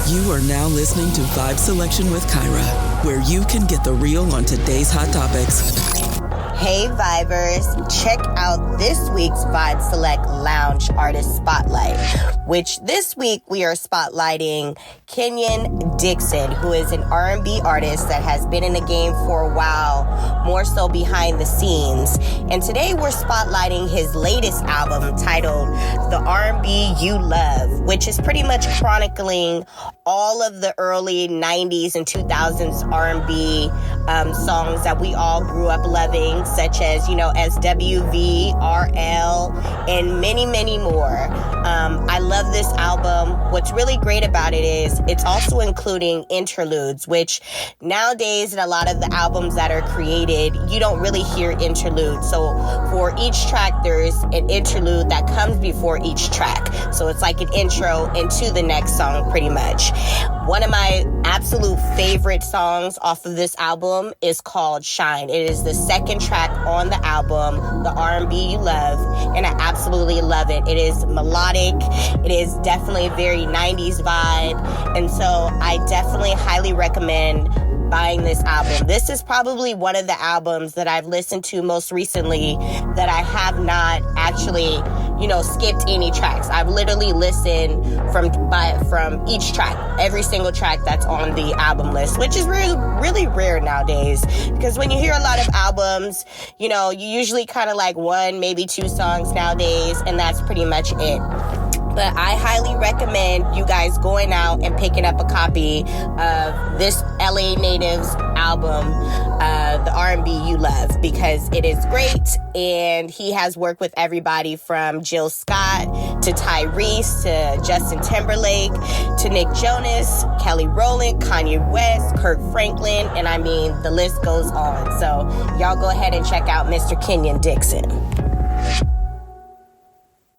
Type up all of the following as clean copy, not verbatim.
You are now listening to Vibe Selection with Kyra, where you can get the real on today's hot topics. Hey Vibers, check out this week's Vibe Select Lounge Artist Spotlight, which this week we are spotlighting Kenyon Dixon, who is an R&B artist that has been in the game for a while, more so behind the scenes. And today we're spotlighting his latest album titled The R&B You Love, which is pretty much chronicling all of the early 90s and 2000s R&B songs that we all grew up loving, such as, SWV, RL, and many, many more. I love this album. What's really great about it is it's also including interludes, which nowadays in a lot of the albums that are created, you don't really hear interludes. So for each track, there's an interlude that comes before each track. So it's like an intro into the next song, pretty much. One of my absolute favorite songs off of this album is called Shine. It is the second track on the album, The R&B You Love, and I absolutely love it. It is melodic. It is definitely a very 90s vibe, and so I definitely highly recommend buying this album. This is probably one of the albums that I've listened to most recently that I have not actually, skipped any tracks. I've literally listened from each track, every single track that's on the album list, which is really, really rare nowadays. Because when you hear a lot of albums, you usually kind of like one, maybe two songs nowadays, and that's pretty much it. But I highly recommend you guys going out and picking up a copy of this LA Natives album, The R&B You Love, because it is great. And he has worked with everybody from Jill Scott to Tyrese to Justin Timberlake to Nick Jonas, Kelly Rowland, Kanye West, Kirk Franklin, and I mean, the list goes on. So y'all go ahead and check out Mr. Kenyon Dixon.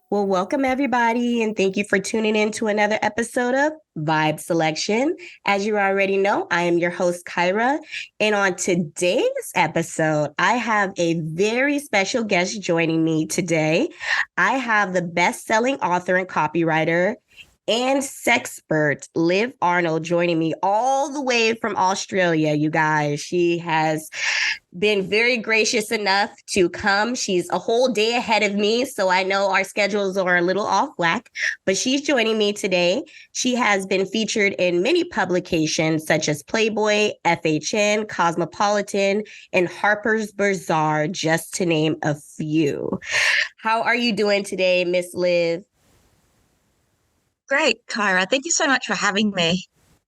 Well, welcome everybody, and thank you for tuning in to another episode of Vibe Selection. As you already know, I am your host, Kyra, and on today's episode, I have a very special guest joining me today. I have the best-selling author and copywriter and Sexpert, Liv Arnold, joining me all the way from Australia, you guys. She has been very gracious enough to come. She's a whole day ahead of me, so I know our schedules are a little off whack, but she's joining me today. She has been featured in many publications such as Playboy, FHN, Cosmopolitan, and Harper's Bazaar, just to name a few. How are you doing today, Miss Liv? Great, Kyra. Thank you so much for having me.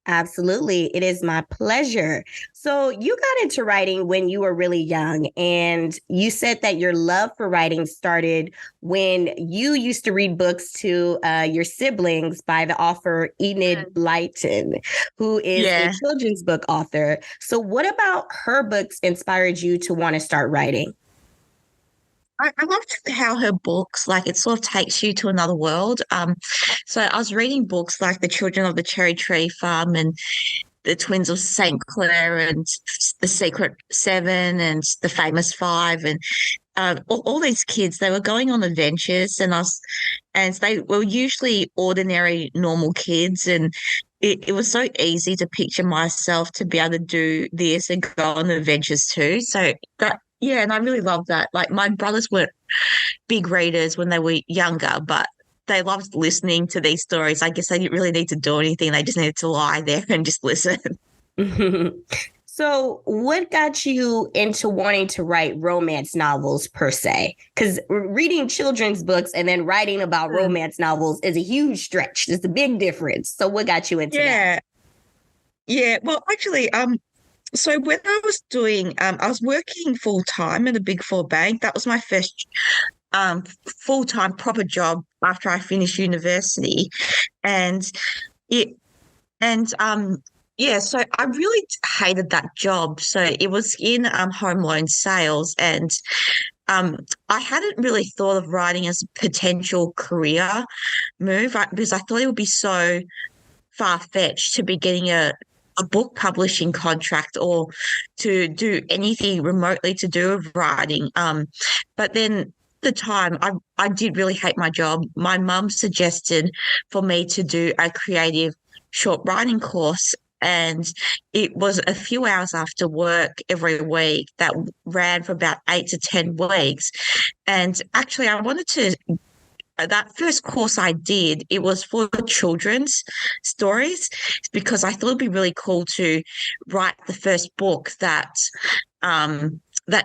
Absolutely. It is my pleasure. So you got into writing when you were really young, and you said that your love for writing started when you used to read books to your siblings by the author Enid Blyton, who is a children's book author. So what about her books inspired you to want to start writing? I loved how her books, it sort of takes you to another world. So I was reading books like The Children of the Cherry Tree Farm and The Twins of St. Clair and The Secret Seven and The Famous Five, and all these kids, they were going on adventures, and they were usually ordinary, normal kids, and it was so easy to picture myself to be able to do this and go on adventures too. So and I really love that. Like, my brothers weren't big readers when they were younger, but they loved listening to these stories. I guess they didn't really need to do anything. They just needed to lie there and just listen. So what got you into wanting to write romance novels per se? Because reading children's books and then writing about romance novels is a huge stretch. There's a big difference. So what got you into that? Yeah. Well, actually, so when I was I was working full-time at a Big Four bank. That was my first full-time proper job after I finished university. So I really hated that job. So it was in home loan sales, and I hadn't really thought of writing as a potential career move because I thought it would be so far-fetched to be getting a book publishing contract or to do anything remotely to do with writing. But then at the time, I did really hate my job. My mum suggested for me to do a creative short writing course, and it was a few hours after work every week that ran for about 8 to 10 weeks. And actually, I wanted to that first course I did, it was for children's stories because I thought it'd be really cool to write the first book that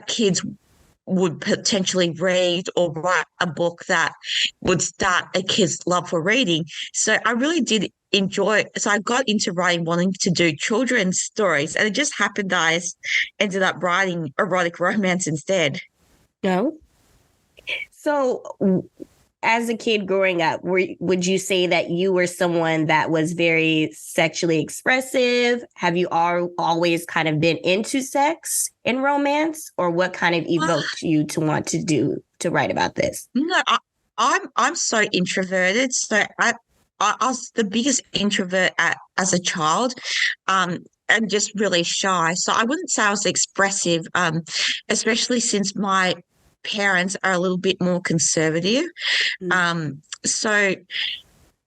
kids would potentially read, or write a book that would start a kid's love for reading. So I really did enjoy. So I got into writing, wanting to do children's stories, and it just happened that I ended up writing erotic romance instead. No. So as a kid growing up, would you say that you were someone that was very sexually expressive? Have you always kind of been into sex and romance, or what kind of evoked you to want to write about this? No, I'm so introverted. So I was the biggest introvert as a child, and just really shy. So I wouldn't say I was expressive, especially since my parents are a little bit more conservative. So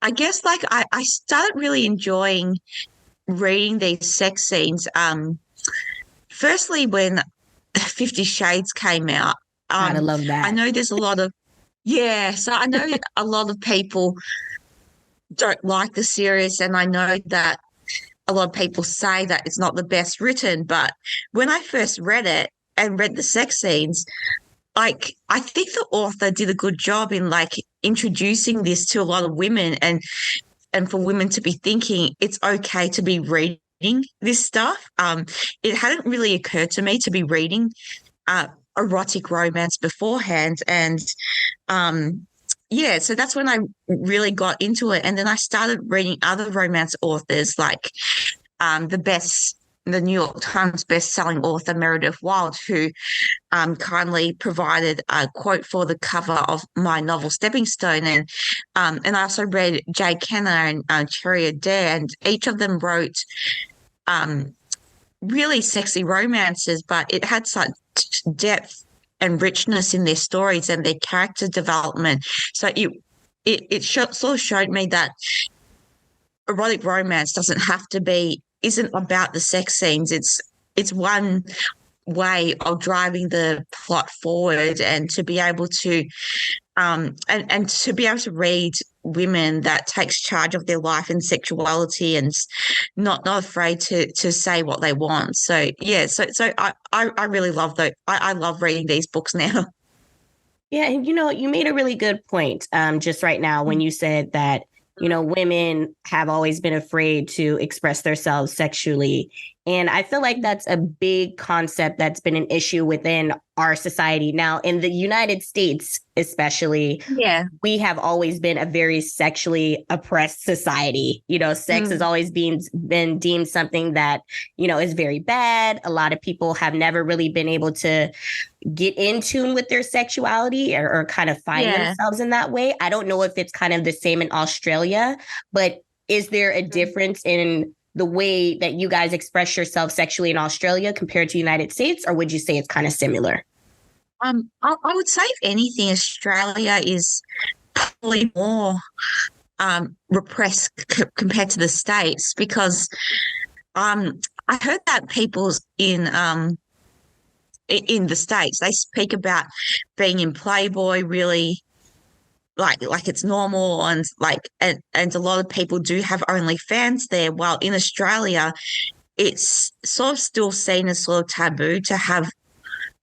I guess like I started really enjoying reading these sex scenes. Firstly, when 50 Shades came out. Gotta love that. I know there's a lot of, so I know a lot of people don't like the series, and I know that a lot of people say that it's not the best written, but when I first read it and read the sex scenes, like I think the author did a good job in like introducing this to a lot of women, and for women to be thinking it's okay to be reading this stuff. It hadn't really occurred to me to be reading erotic romance beforehand, and so that's when I really got into it. And then I started reading other romance authors, like the New York Times best-selling author Meredith Wild, who kindly provided a quote for the cover of my novel Stepping Stone, and I also read Jay Kenner and Cherry Adair, and each of them wrote really sexy romances, but it had such depth and richness in their stories and their character development. So it sort of showed me that erotic romance isn't about the sex scenes. It's one way of driving the plot forward, and to be able to and to be able to read women that takes charge of their life and sexuality, and not afraid to say what they want. So so I really love that. I love reading these books now. Yeah, and you made a really good point just right now when you said that women have always been afraid to express themselves sexually. And I feel like that's a big concept that's been an issue within our society. Now, in the United States, especially, we have always been a very sexually oppressed society. Sex has always been deemed something that, is very bad. A lot of people have never really been able to get in tune with their sexuality or kind of find themselves in that way. I don't know if it's kind of the same in Australia, but is there a difference in the way that you guys express yourself sexually in Australia compared to United States, or would you say it's kind of similar? I would say, if anything, Australia is probably more repressed compared to the States, because I heard that people in the States, they speak about being in Playboy really like it's normal, and and a lot of people do have OnlyFans there, while in Australia it's sort of still seen as sort of taboo to have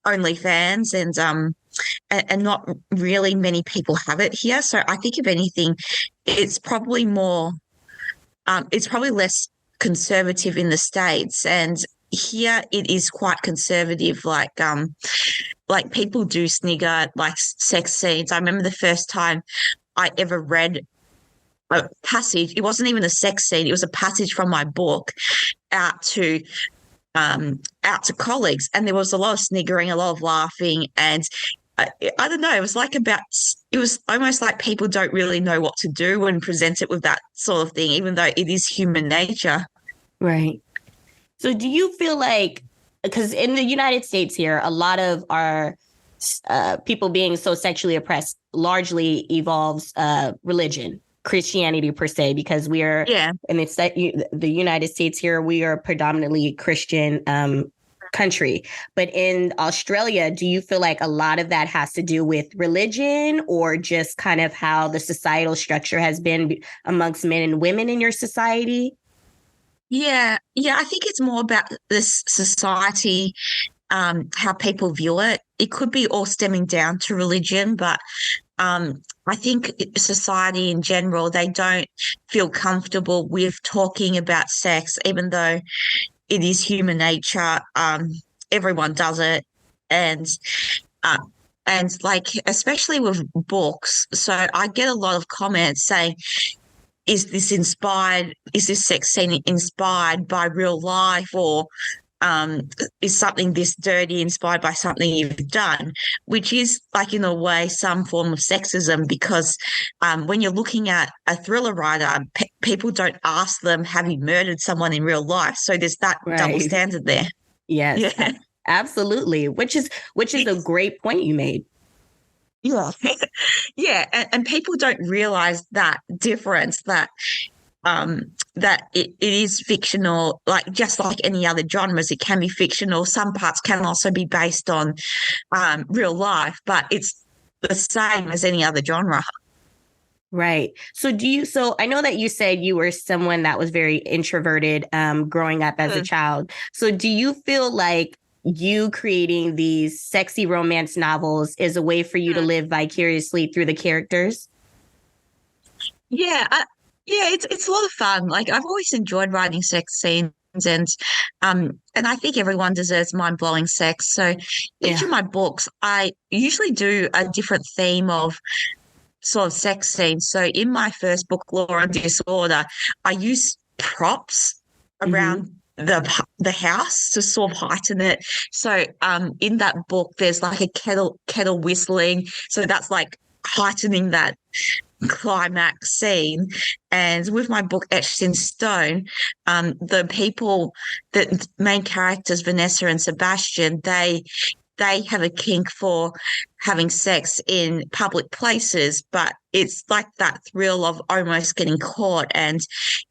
OnlyFans, and not really many people have it here. So I think, if anything, it's probably it's probably less conservative in the States, and here it is quite conservative. Like people do snigger like sex scenes. I remember the first time I ever read a passage. It wasn't even a sex scene. It was a passage from my book out to colleagues, and there was a lot of sniggering, a lot of laughing, and I don't know. It was almost like people don't really know what to do when presented with that sort of thing, even though it is human nature. Right. So do you feel like, because in the United States here, a lot of our people being so sexually oppressed largely evolves religion. Christianity per se, because we are in the United States here, we are predominantly Christian country. But in Australia, do you feel like a lot of that has to do with religion or just kind of how the societal structure has been amongst men and women in your society? Yeah, I think it's more about this society, how people view it. It could be all stemming down to religion, but I think society in general, they don't feel comfortable with talking about sex, even though it is human nature. Everyone does it, and uh, like especially with books. So I get a lot of comments saying, "Is this inspired? Is this sex scene inspired by real life, or is something this dirty inspired by something you've done?" Which is like in a way some form of sexism, because when you're looking at a thriller writer, people don't ask them, "Have you murdered someone in real life?" So there's that double standard there. Yes, absolutely. Which is a great point you made. Yeah, and people don't realize that difference, that that it is fictional, like just like any other genres. It can be fictional. Some parts can also be based on real life, but it's the same as any other genre. Right. So I know that you said you were someone that was very introverted growing up as a child. So do you feel like you creating these sexy romance novels is a way for you to live vicariously through the characters? Yeah, it's a lot of fun. Like I've always enjoyed writing sex scenes, and I think everyone deserves mind-blowing sex. So each of my books, I usually do a different theme of sort of sex scenes. So in my first book, Law and Disorder, I use props around the house to sort of heighten it. So in that book, there's like a kettle whistling. So that's like heightening that climax scene. And with my book Etched in Stone, the main characters, Vanessa and Sebastian, they have a kink for having sex in public places, but it's like that thrill of almost getting caught. And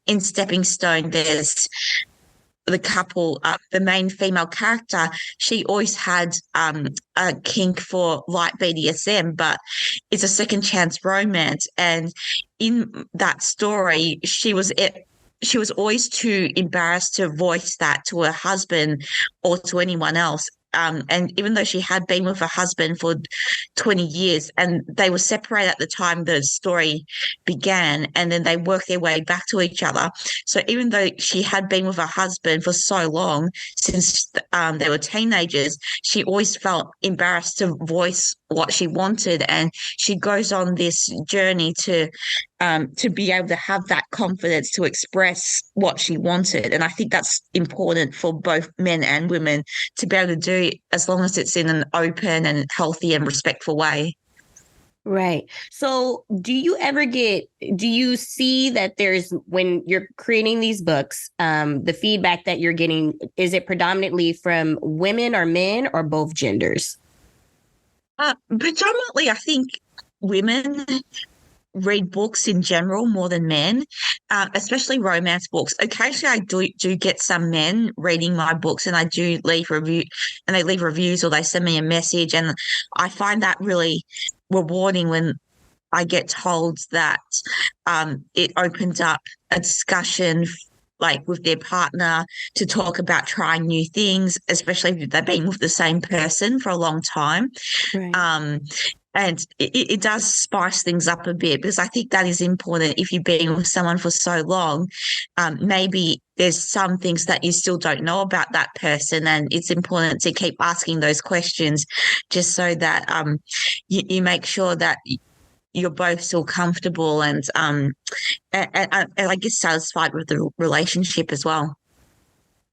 in Stepping Stone, there's the couple, the main female character, she always had a kink for light BDSM, but it's a second chance romance. And in that story, she was always too embarrassed to voice that to her husband or to anyone else. And even though she had been with her husband for 20 years and they were separated at the time the story began, and then they worked their way back to each other. So even though she had been with her husband for so long, since they were teenagers, she always felt embarrassed to voice what she wanted. And she goes on this journey to be able to have that confidence to express what she wanted. And I think that's important for both men and women to be able to do, as long as it's in an open and healthy and respectful way. Right. So do you see that when you're creating these books, the feedback that you're getting, is it predominantly from women or men or both genders? Predominantly, I think women read books in general more than men, especially romance books. Occasionally, I do get some men reading my books, and I do leave reviews, or they send me a message, and I find that really rewarding when I get told that it opens up a discussion, like with their partner, to talk about trying new things, especially if they've been with the same person for a long time. Right. And it does spice things up a bit, because I think that is important. If you've been with someone for so long, maybe there's some things that you still don't know about that person, and it's important to keep asking those questions, just so that you make sure that you're both still comfortable and I guess satisfied with the relationship as well.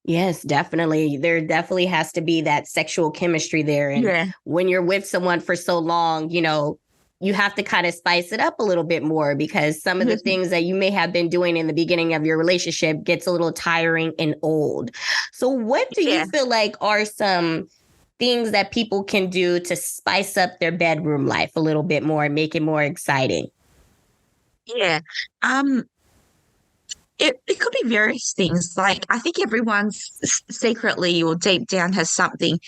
Yes, definitely. There definitely has to be that sexual chemistry there. And when you're with someone for so long, you have to kind of spice it up a little bit more, because some of the things that you may have been doing in the beginning of your relationship gets a little tiring and old. So what do you feel like are some things that people can do to spice up their bedroom life a little bit more and make it more exciting? Yeah. Um, it could be various things. Like, I think everyone's secretly or deep down has something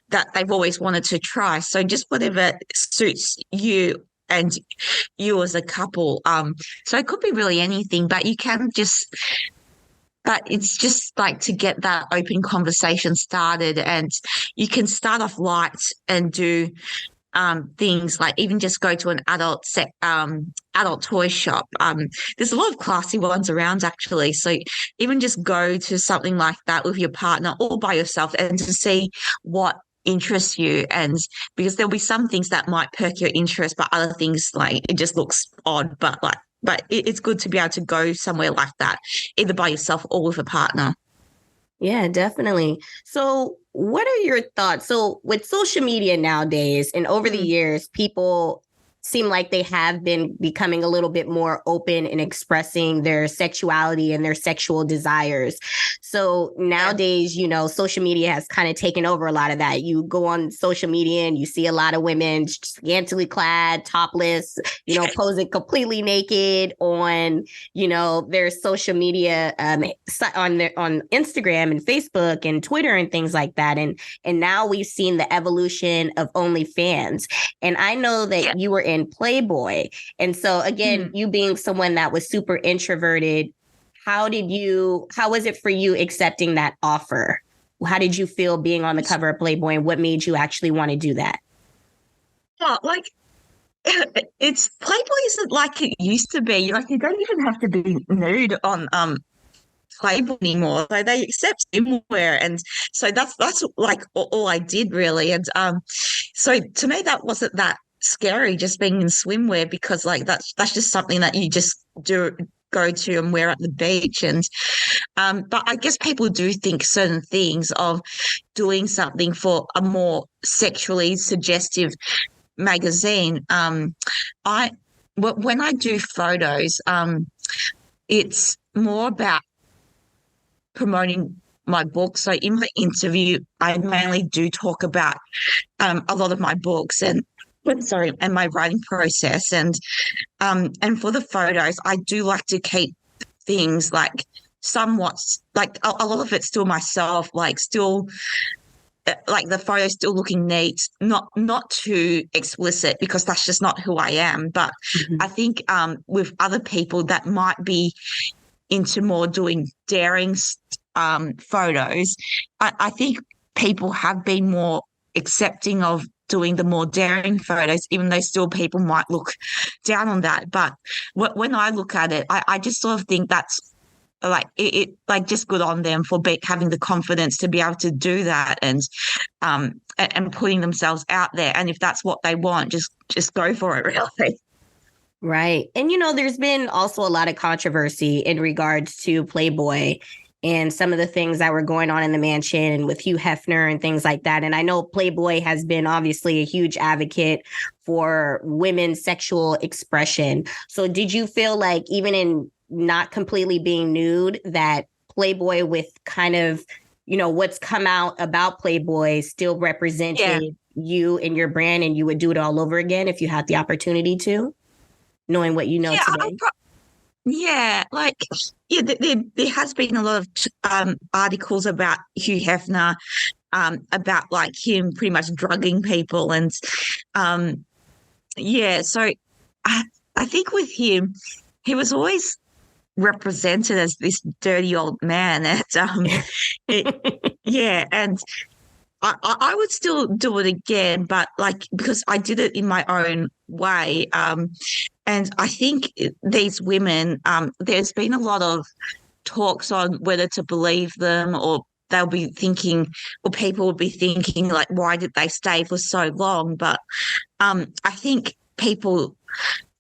that they've always wanted to try. So just whatever suits you and you as a couple. So it could be really anything, but you can just, but it's just like to get that open conversation started, and you can start off light and do things like even just go to an adult toy shop. There's a lot of classy ones around actually. So even just go to something like that with your partner or by yourself and to see what interests you. And because there'll be some things that might perk your interest, but other things like it just looks odd. It's good to be able to go somewhere like that, either by yourself or with a partner. Yeah, definitely. So, what are your thoughts? So, with social media nowadays and over the years, people seem like they have been becoming a little bit more open in expressing their sexuality and their sexual desires. So nowadays, social media has kind of taken over a lot of that. You go on social media and you see a lot of women scantily clad, topless, posing completely naked on, their social media on Instagram and Facebook and Twitter and things like that. And now we've seen the evolution of OnlyFans. And I know that you were in Playboy. And so again, you being someone that was super introverted, how was it for you accepting that offer? How did you feel being on the cover of Playboy, and what made you actually want to do that? Well, like it's Playboy isn't like it used to be. Like you don't even have to be nude on Playboy anymore. So they accept swimwear, and so that's like all I did really. And so to me that wasn't that scary, just being in swimwear, because like that's just something that you just go to and wear at the beach. And but I guess people do think certain things of doing something for a more sexually suggestive magazine. When I do photos, it's more about promoting my book. So in my interview, I mainly do talk about a lot of my books and my writing process. And for the photos, I do like to keep things like somewhat like a lot of it's still myself, like still like the photos still looking neat, not too explicit, because that's just not who I am. But I think with other people that might be into more doing daring photos, I think people have been more accepting of doing the more daring photos, even though still people might look down on that. But when I look at it, I just sort of think that's like it like just good on them for having the confidence to be able to do that, and putting themselves out there. And if that's what they want, just go for it, really. Right. And, there's been also a lot of controversy in regards to Playboy and some of the things that were going on in the mansion and with Hugh Hefner and things like that. And I know Playboy has been obviously a huge advocate for women's sexual expression. So did you feel like even in not completely being nude, that Playboy with kind of, what's come out about Playboy still represented you and your brand, and you would do it all over again if you had the opportunity to, knowing what you know today? There has been a lot of articles about Hugh Hefner, about like him pretty much drugging people. And so I think with him, he was always represented as this dirty old man. And and I would still do it again, but like because I did it in my own way. And I think these women, there's been a lot of talks on whether to believe them, or they'll be thinking, or people will be thinking, like, why did they stay for so long? But I think people,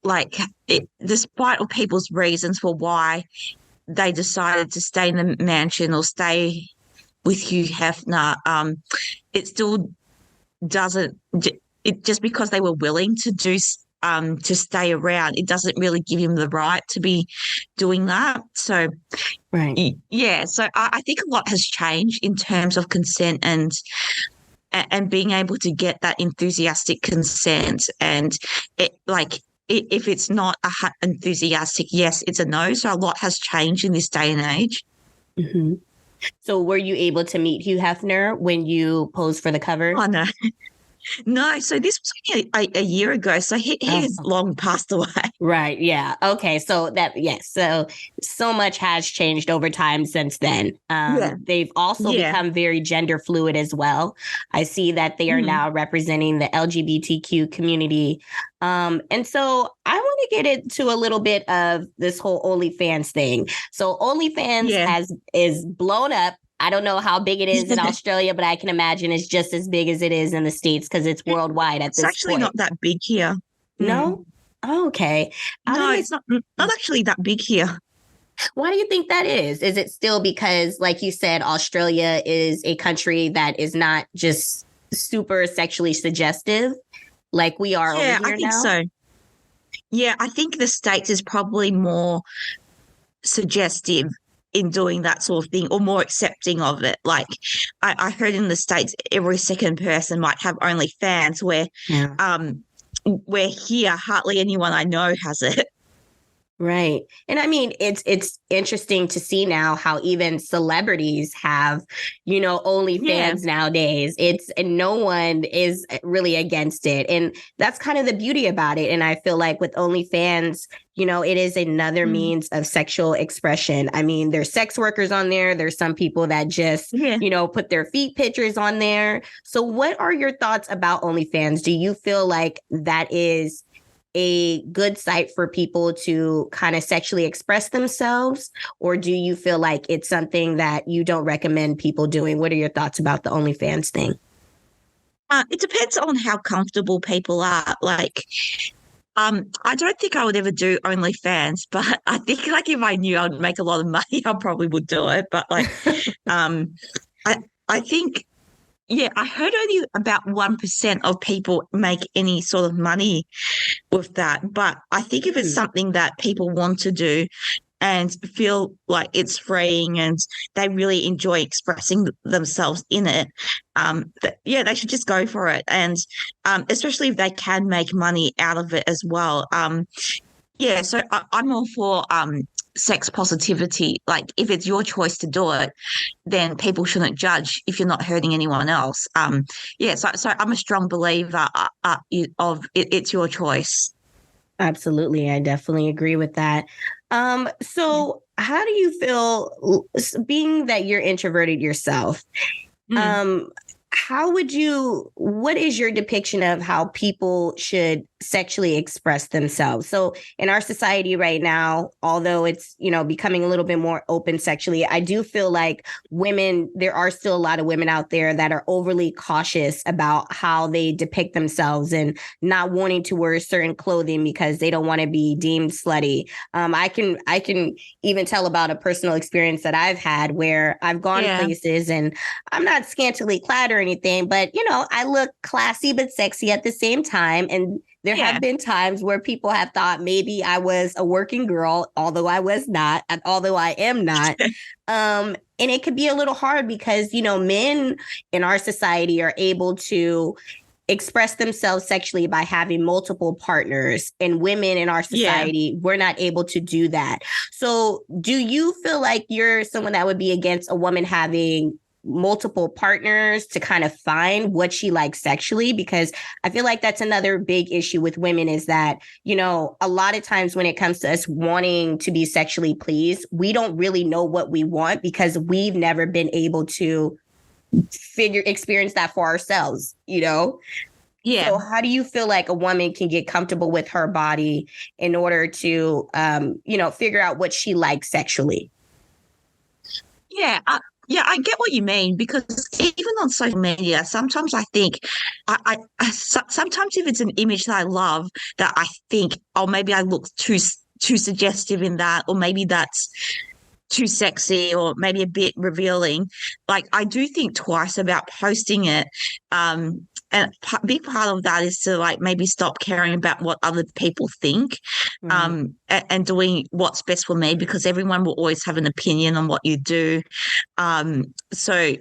despite all people's reasons for why they decided to stay in the mansion or stay with Hugh Hefner, it still doesn't. It just because they were willing to stay around, it doesn't really give him the right to be doing that. So, right, So I think a lot has changed in terms of consent and being able to get that enthusiastic consent, and if it's not enthusiastic, yes, it's a no. So a lot has changed in this day and age. Mm-hmm. So were you able to meet Hugh Hefner when you posed for the cover? Oh, no. No, so this was only a year ago. So he has long passed away. Right. Yeah. Okay. So so much has changed over time since then. They've also become very gender fluid as well. I see that they are now representing the LGBTQ community. And so I want to get into a little bit of this whole OnlyFans thing. So OnlyFans is blown up. I don't know how big it is in Australia, but I can imagine it's just as big as it is in the States because it's worldwide at this point. It's actually not that big here. No? Oh, okay. No, it's not actually that big here. Why do you think that is? Is it still because, like you said, Australia is a country that is not just super sexually suggestive like we are over here now? Yeah, I think so. Yeah, I think the States is probably more suggestive in doing that sort of thing, or more accepting of it. Like I heard in the States, every second person might have OnlyFans, where here hardly anyone I know has it. Right. And I mean, it's interesting to see now how even celebrities have, OnlyFans nowadays. And no one is really against it. And that's kind of the beauty about it. And I feel like with OnlyFans, it is another means of sexual expression. I mean, there's sex workers on there. There's some people that just, put their feet pictures on there. So what are your thoughts about OnlyFans? Do you feel like that is a good site for people to kind of sexually express themselves? Or do you feel like it's something that you don't recommend people doing? What are your thoughts about the OnlyFans thing? It depends on how comfortable people are. Like, I don't think I would ever do OnlyFans, but I think like if I knew I'd make a lot of money, I probably would do it. But like, I think, I heard only about 1% of people make any sort of money with that. But I think if it's something that people want to do and feel like it's freeing and they really enjoy expressing themselves in it, they should just go for it. And especially if they can make money out of it as well. So I'm all for sex positivity. Like if it's your choice to do it, then people shouldn't judge if you're not hurting anyone else. So I'm a strong believer of it's your choice. Absolutely. I definitely agree with that. So how do you feel, being that you're introverted yourself? What is your depiction of how people should sexually express themselves? So in our society right now, although it's, becoming a little bit more open sexually, I do feel like there are still a lot of women out there that are overly cautious about how they depict themselves and not wanting to wear certain clothing because they don't want to be deemed slutty. I can even tell about a personal experience that I've had where I've gone places and I'm not scantily clad or anything, but I look classy but sexy at the same time. And there have been times where people have thought maybe I was a working girl, although I was not, and although I am not. And it could be a little hard because, men in our society are able to express themselves sexually by having multiple partners, and women in our society, we're not able to do that. So do you feel like you're someone that would be against a woman having multiple partners to kind of find what she likes sexually? Because I feel like that's another big issue with women is that, a lot of times when it comes to us wanting to be sexually pleased, we don't really know what we want because we've never been able to experience that for ourselves, So how do you feel like a woman can get comfortable with her body in order to, figure out what she likes sexually? I get what you mean, because even on social media, sometimes I think, sometimes if it's an image that I love, that I think, oh, maybe I look too suggestive in that, or maybe that's too sexy, or maybe a bit revealing. Like I do think twice about posting it. And a big part of that is to like maybe stop caring about what other people think, and doing what's best for me, because everyone will always have an opinion on what you do. So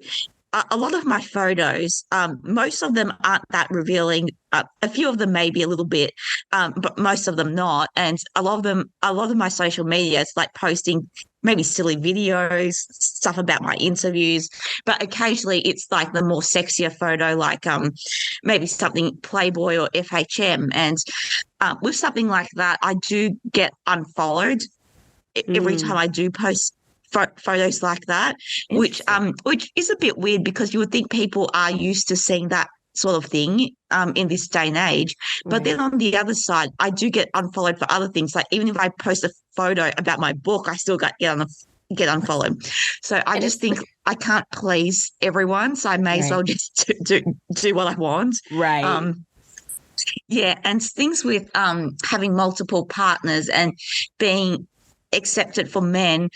a lot of my photos, most of them aren't that revealing. A few of them maybe a little bit, but most of them not. And a lot of my social media is like posting maybe silly videos, stuff about my interviews. But occasionally it's like the more sexier photo, like maybe something Playboy or FHM. And with something like that, I do get unfollowed every time I do post photos like that, which is a bit weird because you would think people are used to seeing that sort of thing in this day and age. But then on the other side, I do get unfollowed for other things. Like even if I post a photo about my book, I still get unfollowed. So I just think I can't please everyone, so I may as well just do what I want. Right. Yeah, and things with having multiple partners and being accepted for men.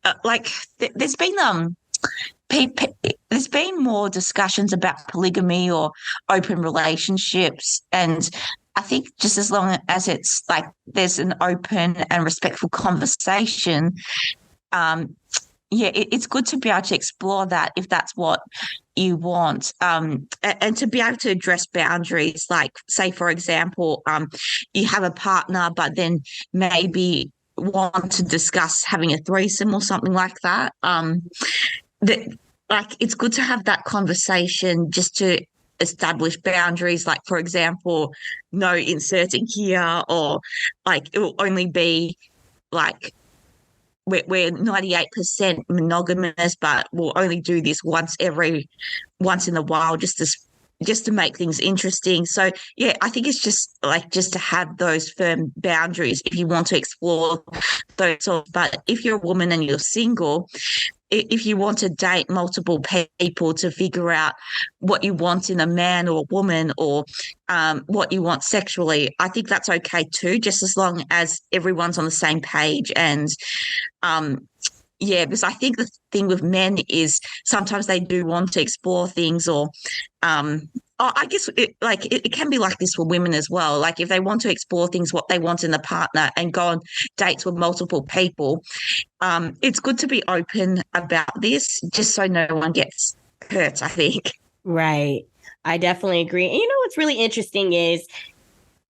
There's been there's been more discussions about polygamy or open relationships, and I think just as long as it's like there's an open and respectful conversation, it's good to be able to explore that if that's what you want, and to be able to address boundaries. Like, say, for example, you have a partner, but then maybe want to discuss having a threesome or something like that. It's good to have that conversation just to establish boundaries. Like, for example, no inserting here, or like it will only be like we're 98% monogamous, but we'll only do this once in a while, just to make things interesting. So yeah, I think it's just to have those firm boundaries if you want to explore those. But if you're a woman and you're single, if you want to date multiple people to figure out what you want in a man or a woman, or what you want sexually, I think that's okay too, just as long as everyone's on the same page. And because I think the thing with men is sometimes they do want to explore things, or I guess it can be like this for women as well. Like if they want to explore things, what they want in a partner, and go on dates with multiple people, it's good to be open about this, just so no one gets hurt, I think. Right. I definitely agree. And what's really interesting is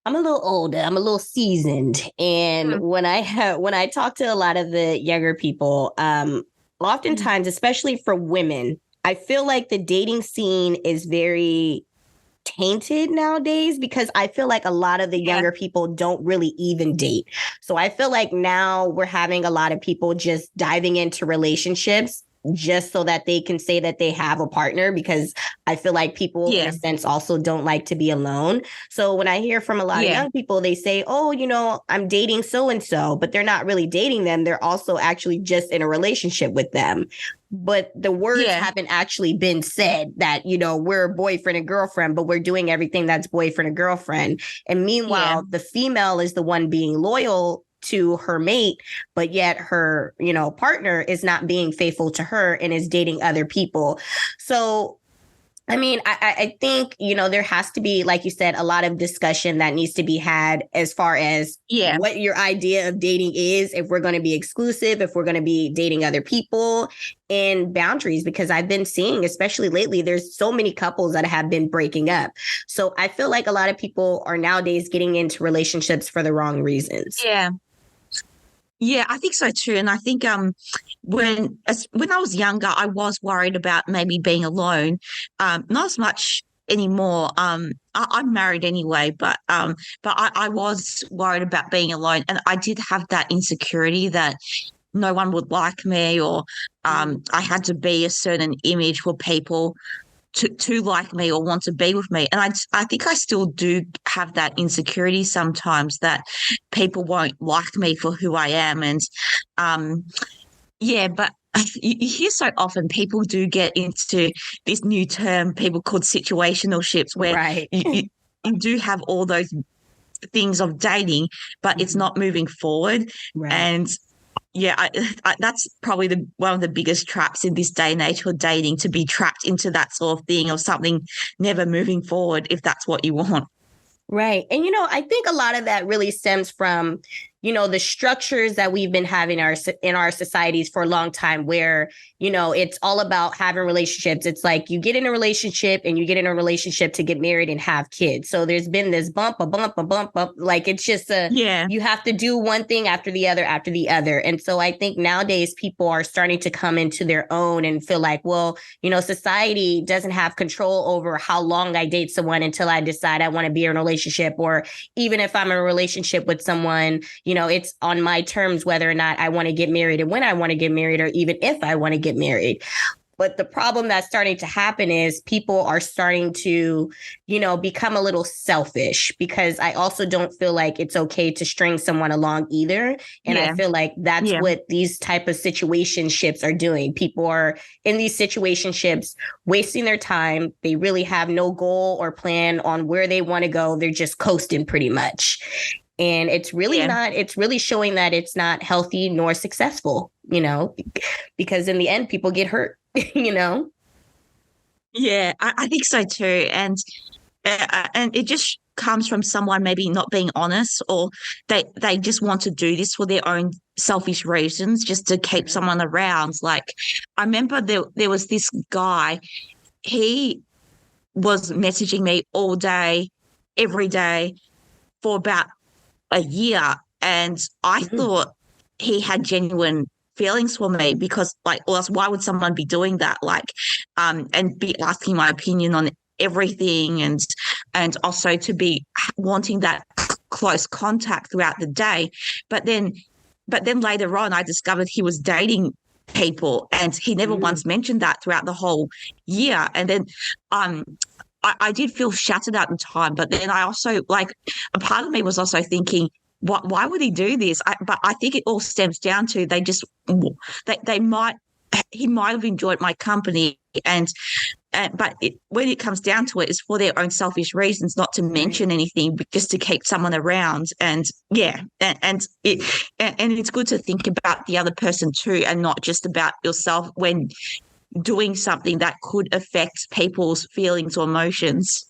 I'm a little older, I'm a little seasoned. And when I talk to a lot of the younger people, oftentimes, especially for women, I feel like the dating scene is very tainted nowadays, because I feel like a lot of the younger people don't really even date. So I feel like now we're having a lot of people just diving into relationships just so that they can say that they have a partner, because I feel like people in a sense also don't like to be alone. So when I hear from a lot of young people, they say, oh, I'm dating so-and-so, but they're not really dating them. They're also actually just in a relationship with them. But the words haven't actually been said that, we're boyfriend and girlfriend, but we're doing everything that's boyfriend and girlfriend. And meanwhile, the female is the one being loyal to her mate, but yet her, partner is not being faithful to her and is dating other people. So, I mean, I think, there has to be, like you said, a lot of discussion that needs to be had as far as what your idea of dating is, if we're going to be exclusive, if we're going to be dating other people, and boundaries, because I've been seeing, especially lately, there's so many couples that have been breaking up. So I feel like a lot of people are nowadays getting into relationships for the wrong reasons. Yeah, I think so too. And I think when I was younger, I was worried about maybe being alone. Not as much anymore. I'm married anyway, but I was worried about being alone, and I did have that insecurity that no one would like me, or I had to be a certain image for people to like me or want to be with me. And I think I still do have that insecurity sometimes, that people won't like me for who I am. And but you hear so often people do get into this new term people called situationships, where you do have all those things of dating, but it's not moving forward. And that's probably one of the biggest traps in this day and age for dating, to be trapped into that sort of thing of something never moving forward, if that's what you want. Right. And, I think a lot of that really stems from, the structures that we've been having in our societies for a long time where, it's all about having relationships. It's like you get in a relationship and you get in a relationship to get married and have kids. So there's been this bump. Like it's just you have to do one thing after the other. And so I think nowadays people are starting to come into their own and feel like, well, society doesn't have control over how long I date someone until I decide I want to be in a relationship. Or even if I'm in a relationship with someone, it's on my terms whether or not I want to get married and when I want to get married, or even if I want to get married. But the problem that's starting to happen is people are starting to, become a little selfish, because I also don't feel like it's okay to string someone along either. And I feel like that's what these type of situationships are doing. People are in these situationships wasting their time. They really have no goal or plan on where they want to go. They're just coasting pretty much. And it's really it's really showing that it's not healthy nor successful, because in the end, people get hurt, Yeah, I think so too. And it just comes from someone maybe not being honest, or they just want to do this for their own selfish reasons, just to keep someone around. Like, I remember there was this guy, he was messaging me all day, every day for about a year, and I thought he had genuine feelings for me, because like, or else why would someone be doing that? Like, and be asking my opinion on everything, and also to be wanting that close contact throughout the day. But then later on, I discovered he was dating people, and he never once mentioned that throughout the whole year. And then, I did feel shattered at the time, but then I also, like, a part of me was also thinking, why would he do this? But I think it all stems down to he might have enjoyed my company, but when it comes down to it, it's for their own selfish reasons, not to mention anything, but just to keep someone around. And it's good to think about the other person too, and not just about yourself when doing something that could affect people's feelings or emotions.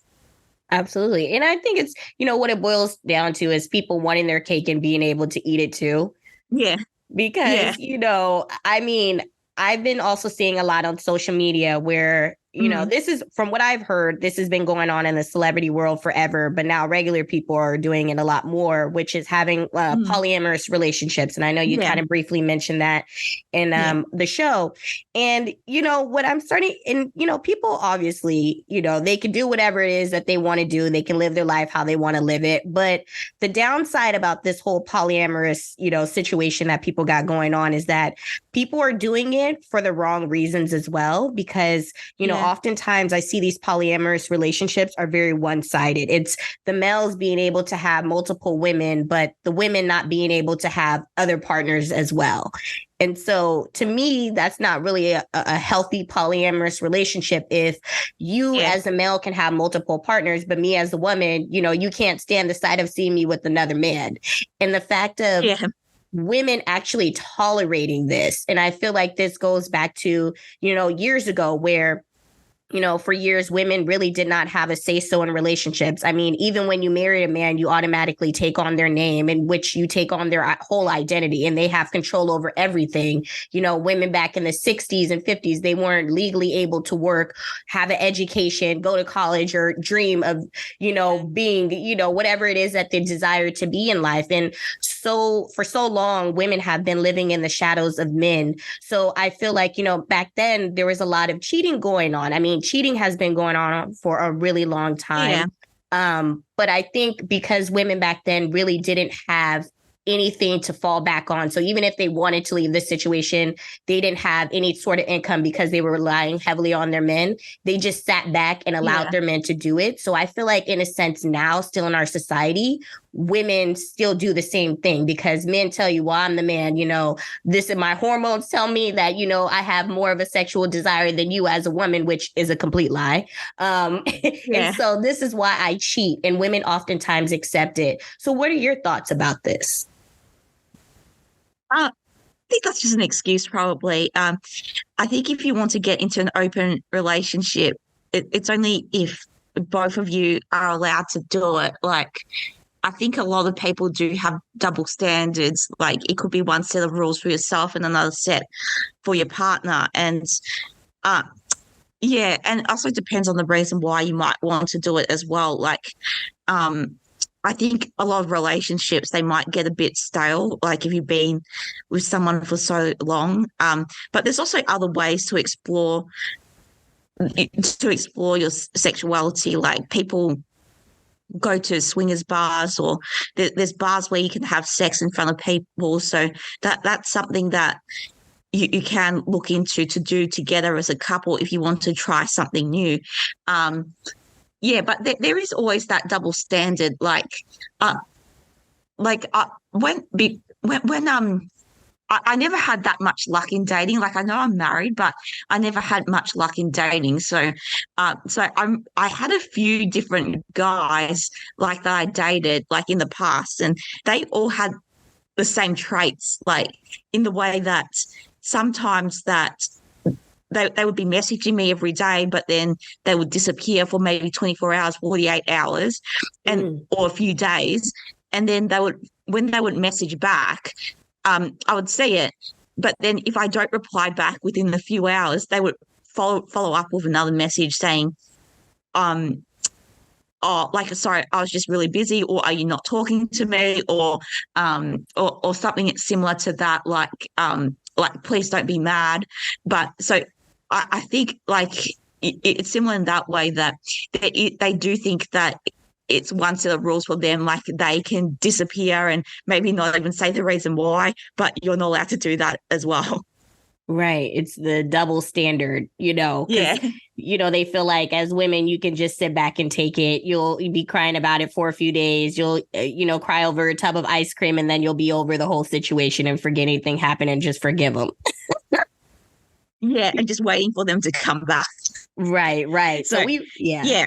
Absolutely. And I think it's, what it boils down to is people wanting their cake and being able to eat it too. Yeah. Because, I mean, I've been also seeing a lot on social media where, this is, from what I've heard, this has been going on in the celebrity world forever, but now regular people are doing it a lot more, which is having polyamorous relationships. And I know you kind of briefly mentioned that in the show. And, what I'm starting, and, people obviously, they can do whatever it is that they want to do. They can live their life how they want to live it. But the downside about this whole polyamorous, situation that people got going on is that people are doing it for the wrong reasons as well, because, oftentimes I see these polyamorous relationships are very one-sided. It's the males being able to have multiple women, but the women not being able to have other partners as well. And so to me, that's not really a healthy polyamorous relationship. If you as a male can have multiple partners, but me as a woman, you can't stand the sight of seeing me with another man. And the fact of women actually tolerating this. And I feel like this goes back to, years ago where, for years, women really did not have a say-so in relationships. I mean, even when you marry a man, you automatically take on their name, in which you take on their whole identity, and they have control over everything. Women back in the 60s and 50s, they weren't legally able to work, have an education, go to college, or dream of, being, whatever it is that they desire to be in life. And so for so long, women have been living in the shadows of men. So I feel like, back then there was a lot of cheating going on. I mean, cheating has been going on for a really long time. But I think because women back then really didn't have anything to fall back on. So even if they wanted to leave this situation, they didn't have any sort of income because they were relying heavily on their men. They just sat back and allowed their men to do it. So I feel like, in a sense, now still in our society, women still do the same thing, because men tell you, well, I'm the man, this is my hormones tell me that, I have more of a sexual desire than you as a woman, which is a complete lie. And so this is why I cheat, and women oftentimes accept it. So what are your thoughts about this? I think that's just an excuse, probably. I think if you want to get into an open relationship, it's only if both of you are allowed to do it. Like, I think a lot of people do have double standards. Like it could be one set of rules for yourself and another set for your partner. And uh, yeah, and also depends on the reason why you might want to do it as well. Like, I think a lot of relationships, they might get a bit stale, like if you've been with someone for so long. But there's also other ways to explore your sexuality. Like people go to swingers bars, or there's bars where you can have sex in front of people. So that's something that you can look into to do together as a couple if you want to try something new. Yeah, but there is always that double standard. Uh, when I never had that much luck in dating. Like I know I'm married, but I never had much luck in dating. So I had a few different guys like that I dated like in the past, and they all had the same traits, like in the way that sometimes that they would be messaging me every day, but then they would disappear for maybe 24 hours, 48 hours, or a few days. And then when they would message back, I would see it. But then if I don't reply back within a few hours, they would follow up with another message saying, oh, like, sorry, I was just really busy, or are you not talking to me, or something similar to that, like please don't be mad. But so I think like it's similar in that way that they do think that it's one set of rules for them, like they can disappear and maybe not even say the reason why, but you're not allowed to do that as well. Right. It's the double standard, Yeah. They feel like as women, you can just sit back and take it. You'll be crying about it for a few days. You'll, cry over a tub of ice cream, and then you'll be over the whole situation and forget anything happened and just forgive them. Yeah. And just waiting for them to come back. Right. So Yeah.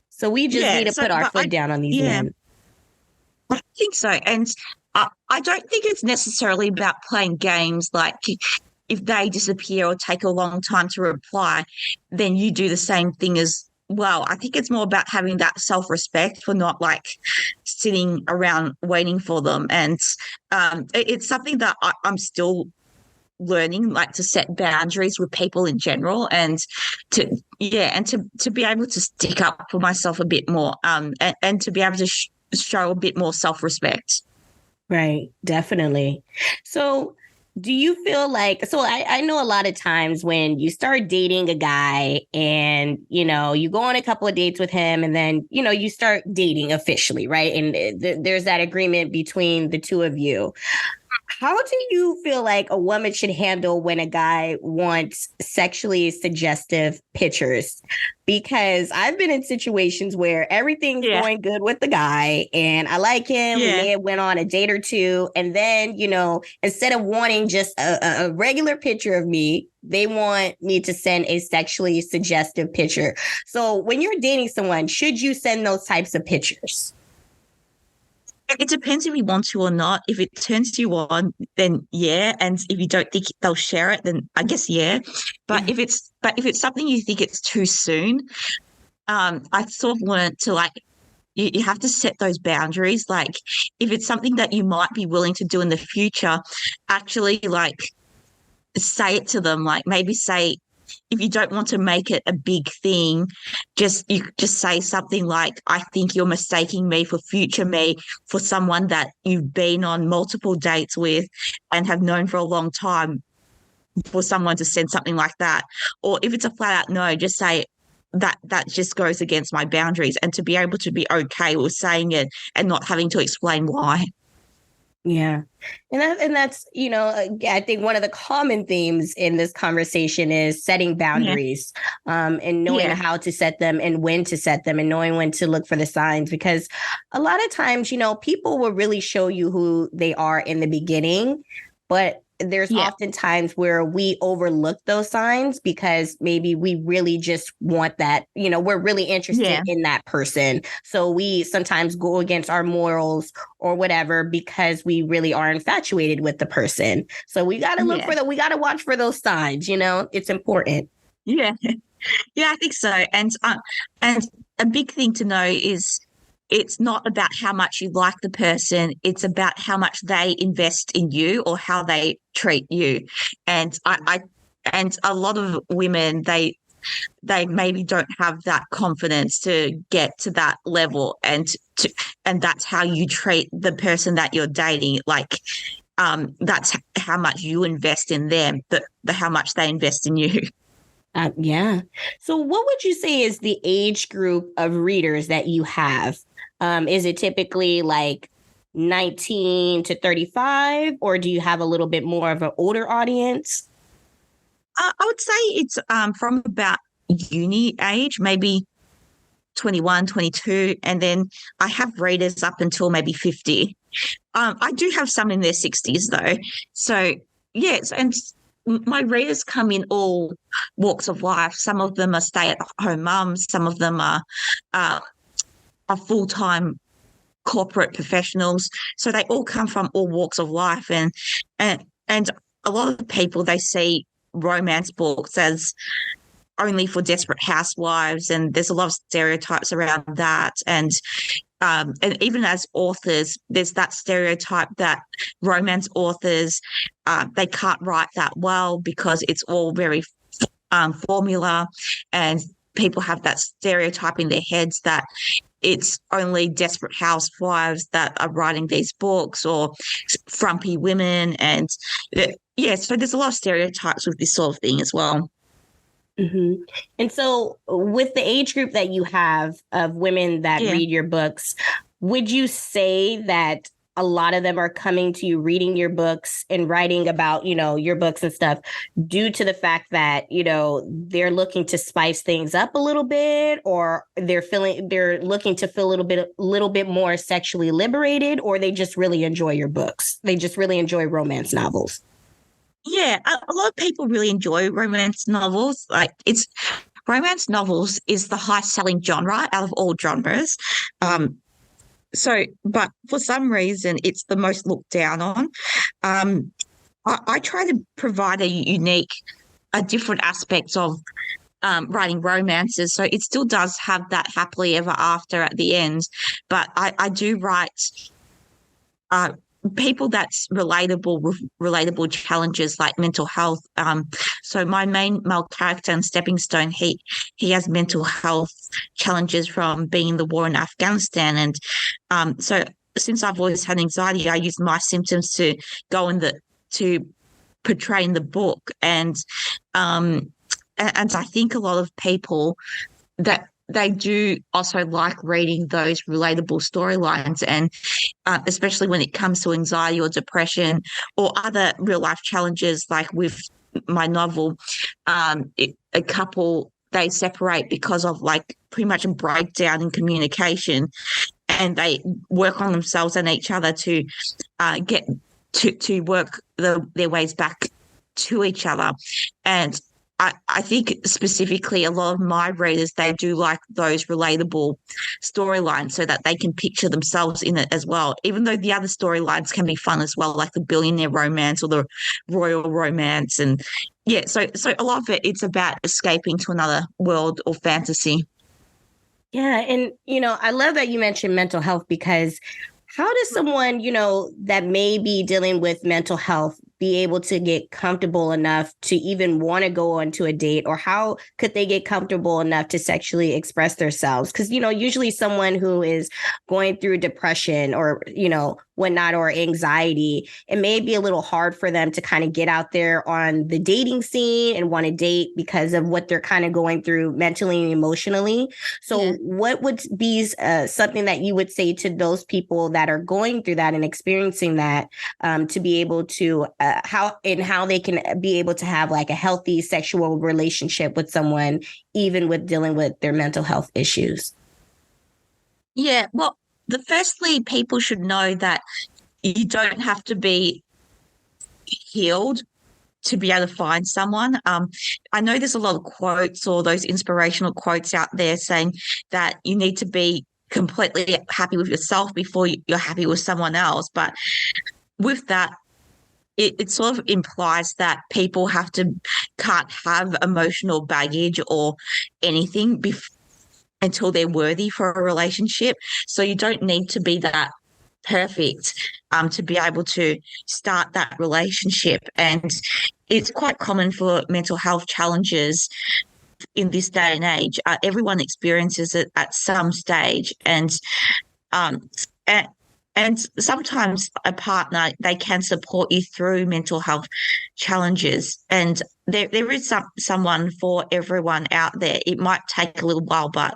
So we just need to put our foot down on these men. I think so. And I don't think it's necessarily about playing games. Like if they disappear or take a long time to reply, then you do the same thing as well. I think it's more about having that self-respect for not like sitting around waiting for them. And it's something that I'm still learning, like to set boundaries with people in general, and to be able to stick up for myself a bit more, and to be able to show a bit more self-respect. Right, definitely. So do you feel like, so I know a lot of times when you start dating a guy and, you go on a couple of dates with him, and then, you start dating officially, right? And there's that agreement between the two of you. How do you feel like a woman should handle when a guy wants sexually suggestive pictures? Because I've been in situations where everything's going good with the guy and I like him. We may have went on a date or two. And then, instead of wanting just a regular picture of me, they want me to send a sexually suggestive picture. So when you're dating someone, should you send those types of pictures? It depends if you want to or not. If it turns you on, then yeah. And if you don't think they'll share it, then I guess yeah. But if it's something you think it's too soon, I sort of learned to like you have to set those boundaries. Like if it's something that you might be willing to do in the future, actually like say it to them. Like maybe say, if you don't want to make it a big thing, just say something like, I think you're mistaking me for future me for someone that you've been on multiple dates with and have known for a long time, for someone to send something like that. Or if it's a flat out no, just say that just goes against my boundaries, and to be able to be okay with saying it and not having to explain why. Yeah. And that's, I think one of the common themes in this conversation is setting boundaries, and knowing how to set them and when to set them, and knowing when to look for the signs, because a lot of times, people will really show you who they are in the beginning, but there's often times where we overlook those signs because maybe we really just want that, we're really interested in that person. So we sometimes go against our morals or whatever because we really are infatuated with the person. So we got to look for we got to watch for those signs, it's important. Yeah. Yeah, I think so. And a big thing to know is it's not about how much you like the person. It's about how much they invest in you or how they treat you. And and a lot of women, they maybe don't have that confidence to get to that level, and that's how you treat the person that you're dating. Like, that's how much you invest in them, the how much they invest in you. Yeah. So what would you say is the age group of readers that you have? Is it typically like 19 to 35, or do you have a little bit more of an older audience? I would say it's from about uni age, maybe 21, 22, and then I have readers up until maybe 50. I do have some in their 60s though. So, yes, and my readers come in all walks of life. Some of them are stay-at-home mums, some of them are full-time corporate professionals. So they all come from all walks of life, and a lot of people, they see romance books as only for desperate housewives, and there's a lot of stereotypes around that. And even as authors, there's that stereotype that romance authors, they can't write that well because it's all very formula, and people have that stereotype in their heads that it's only desperate housewives that are writing these books, or frumpy women. And yeah, so there's a lot of stereotypes with this sort of thing as well. Mm-hmm. And so, with the age group that you have of women that read your books, would you say that a lot of them are coming to you, reading your books and writing about, your books and stuff due to the fact that, they're looking to spice things up a little bit, or they're looking to feel a little bit more sexually liberated, or they just really enjoy your books? They just really enjoy romance novels. Yeah, a lot of people really enjoy romance novels. Romance novels is the highest selling genre out of all genres. But for some reason, it's the most looked down on. I try to provide a different aspects of writing romances. So it still does have that happily ever after at the end, but I do write people that's relatable with relatable challenges like mental health. So my main male character in Stepping Stone, he has mental health challenges from being in the war in Afghanistan, and so since I've always had anxiety, I use my symptoms to go to portray in the book, and I think a lot of people that they do also like reading those relatable storylines, and especially when it comes to anxiety or depression or other real life challenges. Like with my novel, a couple, they separate because of like pretty much a breakdown in communication, and they work on themselves and each other to get to work their ways back to each other. And I think specifically a lot of my readers, they do like those relatable storylines so that they can picture themselves in it as well, even though the other storylines can be fun as well, like the billionaire romance or the royal romance. And yeah, so a lot of it's about escaping to another world or fantasy. Yeah. And, I love that you mentioned mental health, because how does someone, that may be dealing with mental health be able to get comfortable enough to even want to go onto a date, or how could they get comfortable enough to sexually express themselves? Because, usually someone who is going through depression or, whatnot, or anxiety, it may be a little hard for them to kind of get out there on the dating scene and want to date because of what they're kind of going through mentally and emotionally. So what would be something that you would say to those people that are going through that and experiencing that, to be able to how they can be able to have like a healthy sexual relationship with someone, even with dealing with their mental health issues? Yeah, well, firstly, people should know that you don't have to be healed to be able to find someone. I know there's a lot of quotes or those inspirational quotes out there saying that you need to be completely happy with yourself before you're happy with someone else. But with that, it sort of implies that people can't have emotional baggage or anything until they're worthy for a relationship. So you don't need to be that perfect to be able to start that relationship. And it's quite common for mental health challenges in this day and age. Everyone experiences it at some stage, um, and and sometimes a partner, they can support you through mental health challenges. And there is someone for everyone out there. It might take a little while, but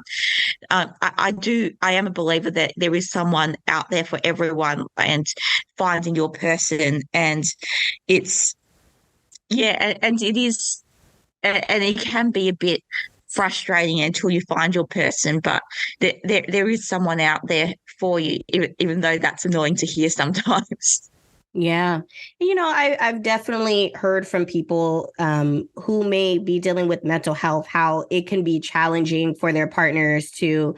I am a believer that there is someone out there for everyone, and finding your person. And it's, yeah, and it is, and it can be a bit frustrating until you find your person, but there is someone out there for you, even though that's annoying to hear sometimes. Yeah. I've definitely heard from people who may be dealing with mental health, how it can be challenging for their partners to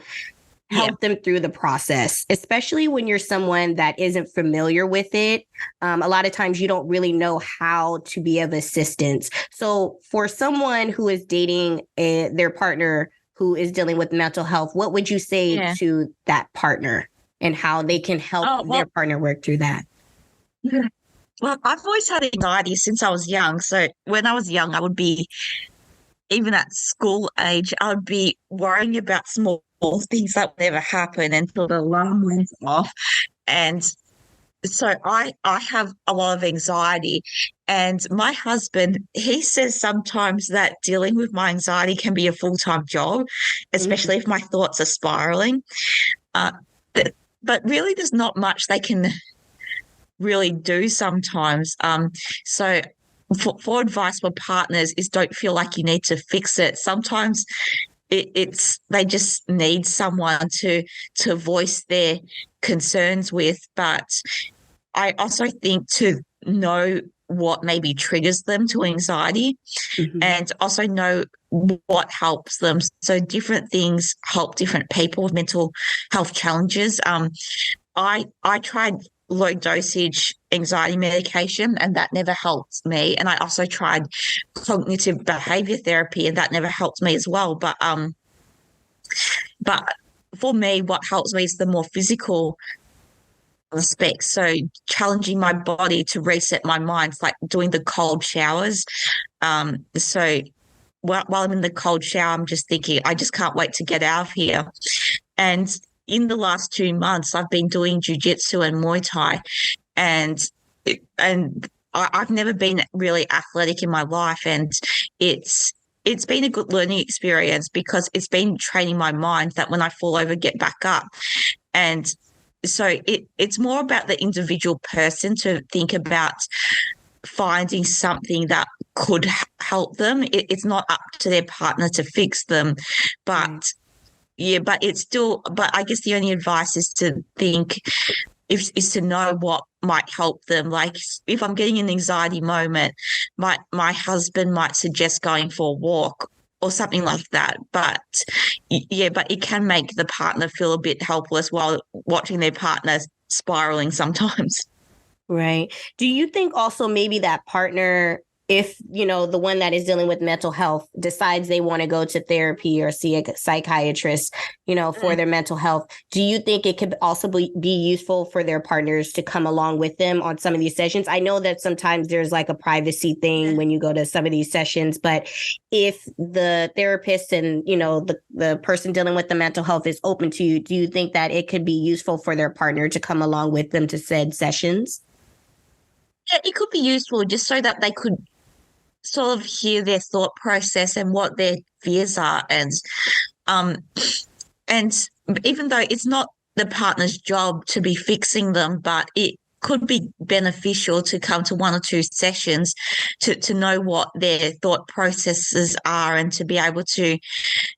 help them through the process, especially when you're someone that isn't familiar with it. A lot of times you don't really know how to be of assistance. So for someone who is dating their partner who is dealing with mental health, what would you say to that partner and how they can help their partner work through that? Well, I've always had anxiety since I was young. So when I was young, I would be, even at school age, I would be worrying about small things that would never happen until the alarm went off. And so I have a lot of anxiety. And my husband, he says sometimes that dealing with my anxiety can be a full-time job, especially if my thoughts are spiraling. But really, there's not much they can really do sometimes. So for advice for partners is, don't feel like you need to fix it. Sometimes it's they just need someone to voice their concerns with. But I also think to know what maybe triggers them to anxiety, and also know what helps them. So different things help different people with mental health challenges. I tried low dosage anxiety medication, and that never helped me. And I also tried cognitive behavior therapy, and that never helped me as well. But for me, what helps me is the more physical aspects. So challenging my body to reset my mind, it's like doing the cold showers. So while I'm in the cold shower, I'm just thinking, I just can't wait to get out of here. And in the last 2 months, I've been doing jiu-jitsu and Muay Thai, and I've never been really athletic in my life, and it's been a good learning experience because it's been training my mind that when I fall over, get back up. And so it's more about the individual person to think about finding something that could help them. It's not up to their partner to fix them, but but it's still, but I guess the only advice is to think, is to know what might help them. Like if I'm getting an anxiety moment, my husband might suggest going for a walk or something like that. But but it can make the partner feel a bit helpless while watching their partner spiraling sometimes. Right. Do you think also maybe that partner, if, the one that is dealing with mental health decides they want to go to therapy or see a psychiatrist, for their mental health, do you think it could also be useful for their partners to come along with them on some of these sessions? I know that sometimes there's like a privacy thing when you go to some of these sessions, but if the therapist and, the person dealing with the mental health is open to you, do you think that it could be useful for their partner to come along with them to said sessions? Yeah, it could be useful just so that they could sort of hear their thought process and what their fears are. And even though it's not the partner's job to be fixing them, but it could be beneficial to come to 1 or 2 sessions to know what their thought processes are, and to be able to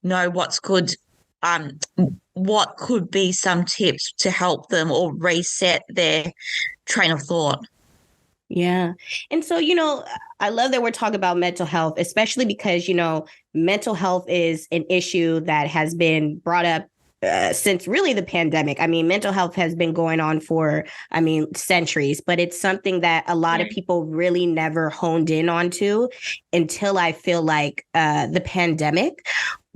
know what's good, what could be some tips to help them or reset their train of thought. Yeah. And so, I love that we're talking about mental health, especially because, mental health is an issue that has been brought up since really the pandemic. I mean, mental health has been going on for, centuries, but it's something that a lot of people really never honed in onto until I feel like the pandemic.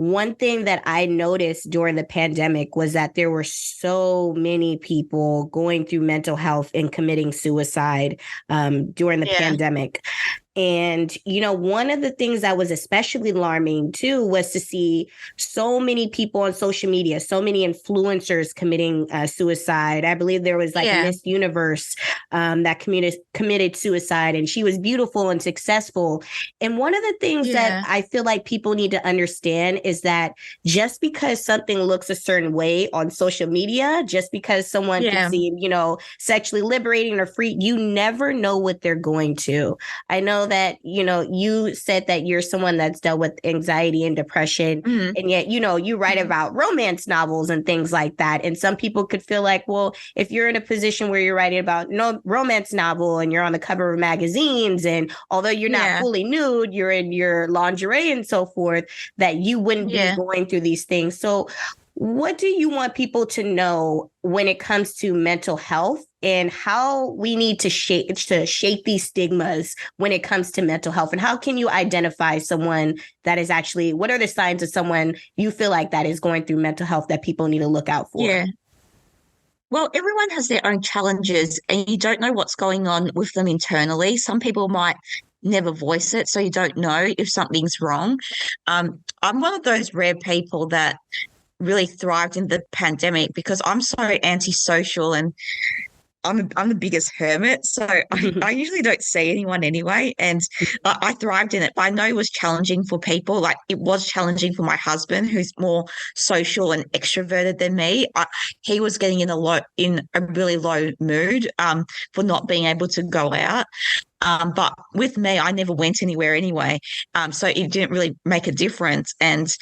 one thing that I noticed during the pandemic was that there were so many people going through mental health and committing suicide during the pandemic. And, one of the things that was especially alarming, too, was to see so many people on social media, so many influencers committing suicide. I believe there was Miss Universe that committed suicide, and she was beautiful and successful. And one of the things that I feel like people need to understand is that just because something looks a certain way on social media, just because someone can seem, sexually liberating or free, you never know what they're going to. I know that, you said that you're someone that's dealt with anxiety and depression, and yet, you write about romance novels and things like that. And some people could feel like, well, if you're in a position where you're writing about no romance novel and you're on the cover of magazines, and although you're not fully nude, you're in your lingerie and so forth, that you wouldn't be going through these things. So what do you want people to know when it comes to mental health and how we need to shake these stigmas when it comes to mental health? And how can you identify someone that is actually, what are the signs of someone you feel like that is going through mental health that people need to look out for? Yeah. Well, everyone has their own challenges and you don't know what's going on with them internally. Some people might never voice it, so you don't know if something's wrong. I'm one of those rare people that really thrived in the pandemic because I'm so antisocial and I'm the biggest hermit, so I usually don't see anyone anyway, and I thrived in it. But I know it was challenging for people. Like it was challenging for my husband, who's more social and extroverted than me. He was getting in a really low mood for not being able to go out. But with me, I never went anywhere anyway, so it didn't really make a difference. And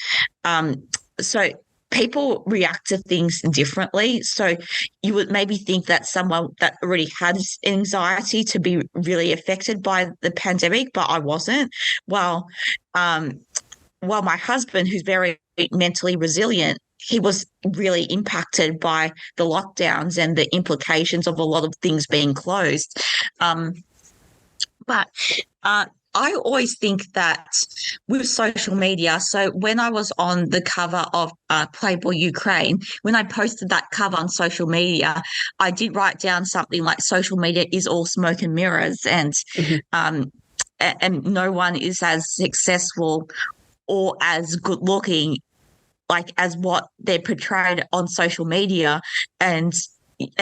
so people react to things differently. So you would maybe think that someone that already has anxiety to be really affected by the pandemic, but I wasn't. While my husband, who's very mentally resilient, he was really impacted by the lockdowns and the implications of a lot of things being closed. But I always think that with social media, so when I was on the cover of Playboy Ukraine, when I posted that cover on social media, I did write down something like social media is all smoke and mirrors, and no one is as successful or as good looking like as what they're portrayed on social media, and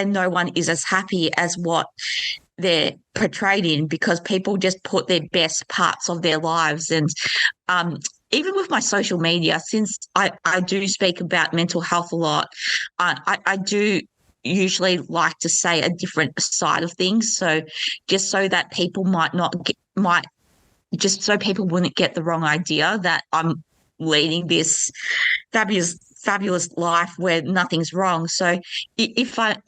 no one is as happy as what they're portrayed in, because people just put their best parts of their lives. And even with my social media, since I do speak about mental health a lot, I do usually like to say a different side of things. So just so that people so people wouldn't get the wrong idea that I'm leading this fabulous life where nothing's wrong. So if my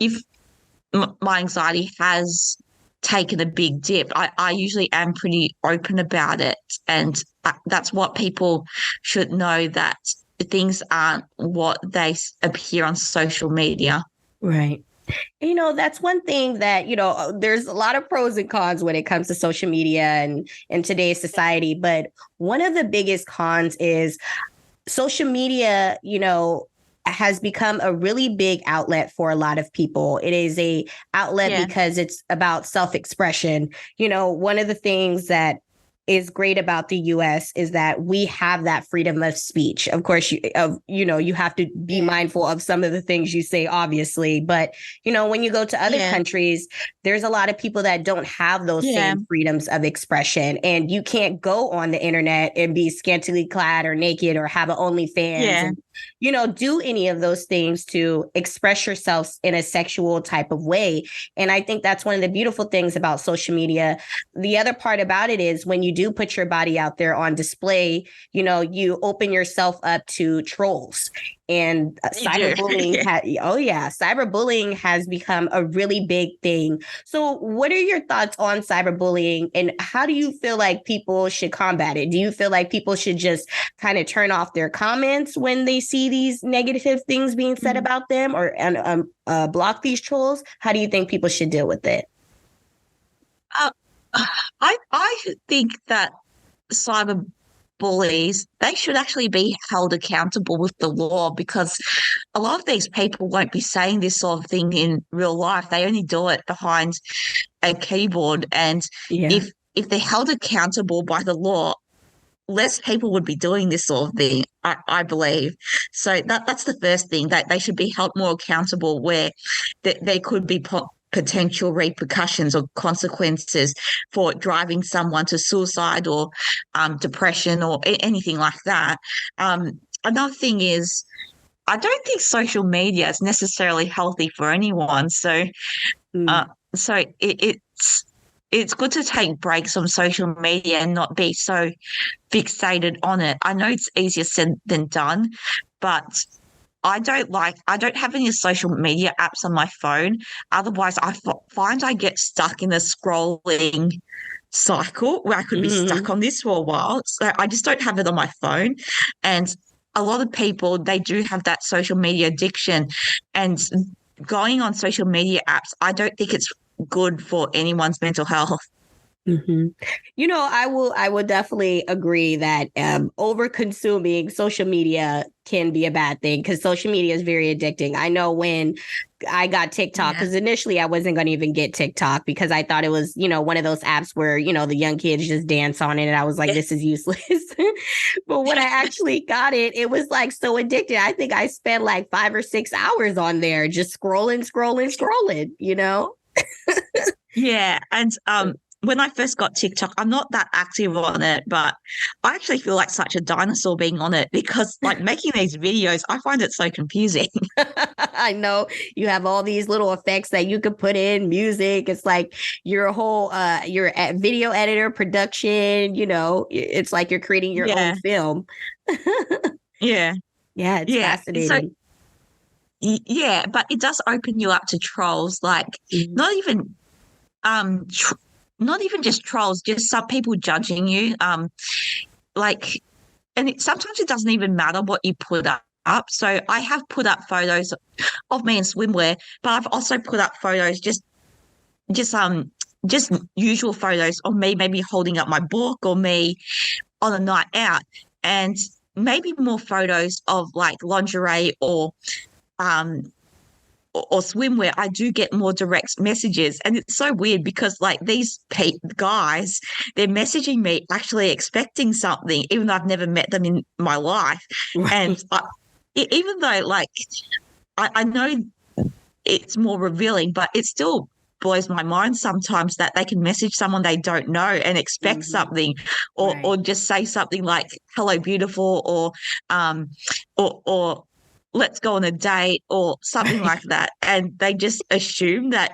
anxiety has taken a big dip, I usually am pretty open about it. And that's what people should know, that things aren't what they appear on social media. Right. That's one thing that, there's a lot of pros and cons when it comes to social media and in today's society. But one of the biggest cons is social media, has become a really big outlet for a lot of people. It is a outlet because it's about self-expression. One of the things that is great about the US is that we have that freedom of speech. Of course, you have to be mindful of some of the things you say, obviously. But, when you go to other countries, there's a lot of people that don't have those same freedoms of expression. And you can't go on the internet and be scantily clad or naked or have an OnlyFans and, do any of those things to express yourself in a sexual type of way. And I think that's one of the beautiful things about social media. The other part about it is when you do put your body out there on display, you open yourself up to trolls. And cyberbullying, cyberbullying has become a really big thing. So what are your thoughts on cyberbullying, and how do you feel like people should combat it? Do you feel like people should just kind of turn off their comments when they see these negative things being said about them, or block these trolls? How do you think people should deal with it? I think that bullies, they should actually be held accountable with the law, because a lot of these people won't be saying this sort of thing in real life. They only do it behind a keyboard. And Yeah. if they're held accountable by the law, less people would be doing this sort of thing, I believe. So that's the first thing, that they should be held more accountable, where there could be potential repercussions or consequences for driving someone to suicide or depression or anything like that. Another thing is, I don't think social media is necessarily healthy for anyone. So, Mm. uh, so it's good to take breaks on social media and not be so fixated on it. I know it's easier said than done, but I don't have any social media apps on my phone. Otherwise, I find I get stuck in a scrolling cycle where I could be stuck on this for a while. So I just don't have it on my phone. And a lot of people, they do have that social media addiction. And going on social media apps, I don't think it's good for anyone's mental health. Mm-hmm. I will definitely agree that over consuming social media can be a bad thing, because social media is very addicting. I know when I got TikTok, because initially I wasn't going to even get TikTok because I thought it was, one of those apps where, the young kids just dance on it. And I was like, this is useless. But when I actually got it, it was like so addicting. I think I spent like 5 or 6 hours on there just scrolling. Yeah. And when I first got TikTok, I'm not that active on it, but I actually feel like such a dinosaur being on it, because like making these videos, I find it so confusing. I know you have all these little effects that you could put in, music. It's like your whole your video editor production, it's like you're creating your own film. Yeah. Yeah, it's fascinating. So, yeah, but it does open you up to trolls, like not even not even just trolls, just some people judging you. Like, and sometimes it doesn't even matter what you put up. So I have put up photos of me in swimwear, but I've also put up photos just usual photos of me maybe holding up my book, or me on a night out, and maybe more photos of like lingerie or swimwear. I do get more direct messages, and it's so weird because like these guys, they're messaging me actually expecting something, even though I've never met them in my life. And even though like I know it's more revealing, but it still blows my mind sometimes that they can message someone they don't know and expect something, or just say something like "hello, beautiful," or let's go on a date or something like that, and they just assume that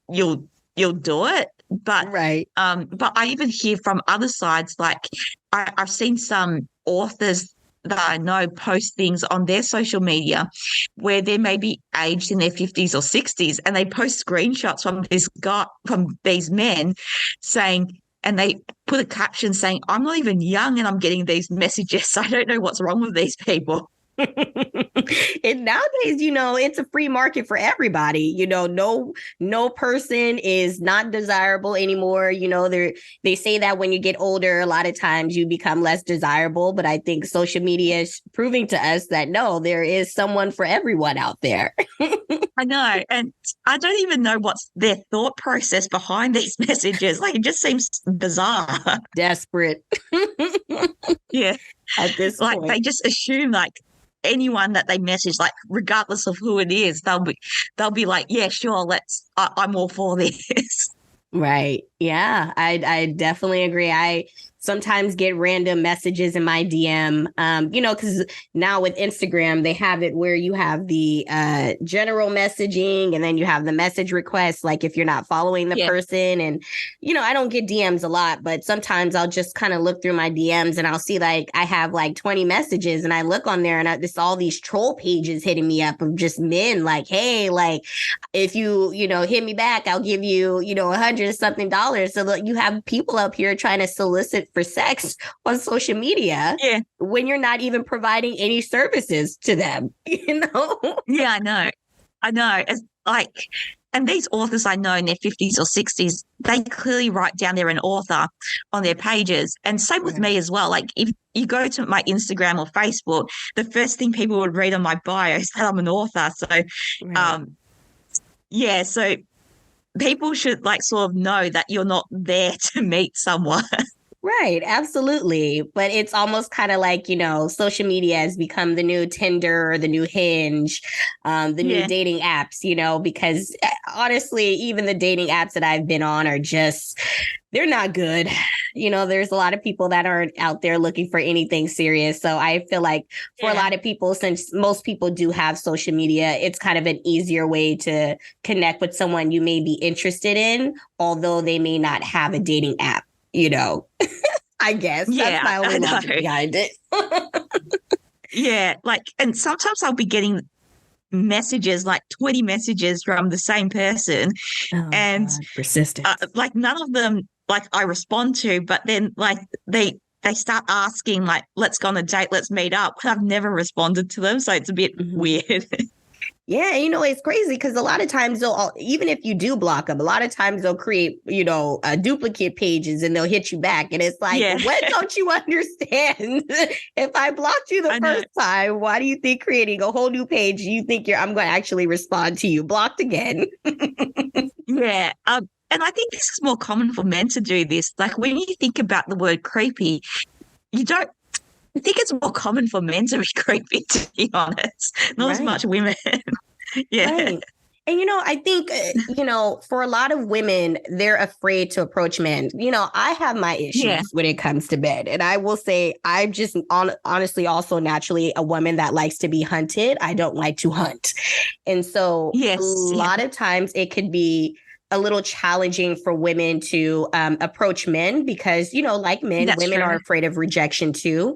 you'll do it. But but I even hear from other sides, like I've seen some authors that I know post things on their social media where they're maybe aged in their 50s or 60s, and they post screenshots from these men saying, and they put a caption saying, "I'm not even young and I'm getting these messages. I don't know what's wrong with these people." And nowadays, it's a free market for everybody. No person is not desirable anymore. They say that when you get older, a lot of times you become less desirable. But I think social media is proving to us that no, there is someone for everyone out there. I know. And I don't even know what's their thought process behind these messages. Like, it just seems bizarre. Desperate. Yeah. At this point. Like, they just assume like anyone that they message, like regardless of who it is, they'll be like, yeah, sure, I'm all for this. Right. Yeah, I definitely agree. I sometimes get random messages in my DM, because now with Instagram, they have it where you have the general messaging, and then you have the message requests, like if you're not following the person. And, I don't get DMs a lot, but sometimes I'll just kind of look through my DMs and I'll see like I have like 20 messages, and I look on there and it's all these troll pages hitting me up of just men like, hey, like if you, hit me back, I'll give you, $100-something. So that you have people up here trying to solicit for sex on social media when you're not even providing any services to them, Yeah, I know. It's like, and these authors I know in their 50s or 60s, they clearly write down they're an author on their pages. And same with me as well. Like if you go to my Instagram or Facebook, the first thing people would read on my bio is that I'm an author. So, so people should like sort of know that you're not there to meet someone. Right, absolutely. But it's almost kind of like, social media has become the new Tinder or the new Hinge, the new dating apps, because honestly, even the dating apps that I've been on are just, they're not good. There's a lot of people that aren't out there looking for anything serious. So I feel like for a lot of people, since most people do have social media, it's kind of an easier way to connect with someone you may be interested in, although they may not have a dating app. I guess that's my only logic behind it. And sometimes I'll be getting messages, like 20 messages from the same person, and persistent. like none of them like I respond to, but then like they start asking like, let's go on a date, let's meet up. I've never responded to them, so it's a bit weird. Yeah, it's crazy because a lot of times even if you do block them, a lot of times they'll create, duplicate pages and they'll hit you back. And it's like, what don't you understand? If I blocked you the first time, why do you think creating a whole new page, you think I'm going to actually respond to you? Blocked again. And I think this is more common for men to do this. Like when you think about the word creepy, I think it's more common for men to be creepy, to be honest, not as much women. Right. And, I think, for a lot of women, they're afraid to approach men. I have my issues when it comes to bed. And I will say I'm just honestly also naturally a woman that likes to be hunted. I don't like to hunt. And so a lot of times it could be a little challenging for women to approach men because, like men, women are afraid of rejection too.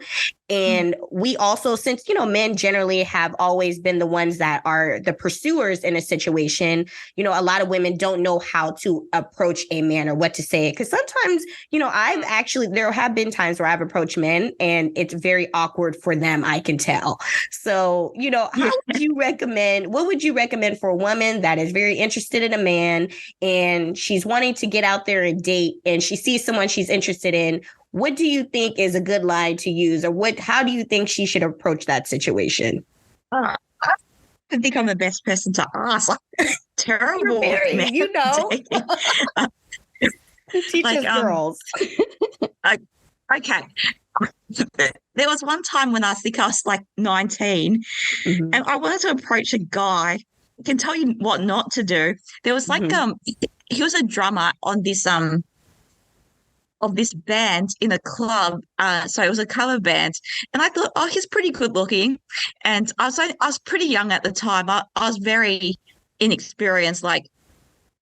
And we also, since, men generally have always been the ones that are the pursuers in a situation, a lot of women don't know how to approach a man or what to say. Because sometimes, there have been times where I've approached men and it's very awkward for them, I can tell. So, how would you recommend, what would you recommend for a woman that is very interested in a man and she's wanting to get out there and date and she sees someone she's interested in? What do you think is a good line to use, or how do you think she should approach that situation? I think I'm the best person to ask. Terrible. Teach us girls. Okay. There was one time when I think I was like 19 and I wanted to approach a guy. I can tell you what not to do. There was like he was a drummer on this of this band in a club. So it was a cover band. And I thought, he's pretty good looking. And I was pretty young at the time. I was very inexperienced, like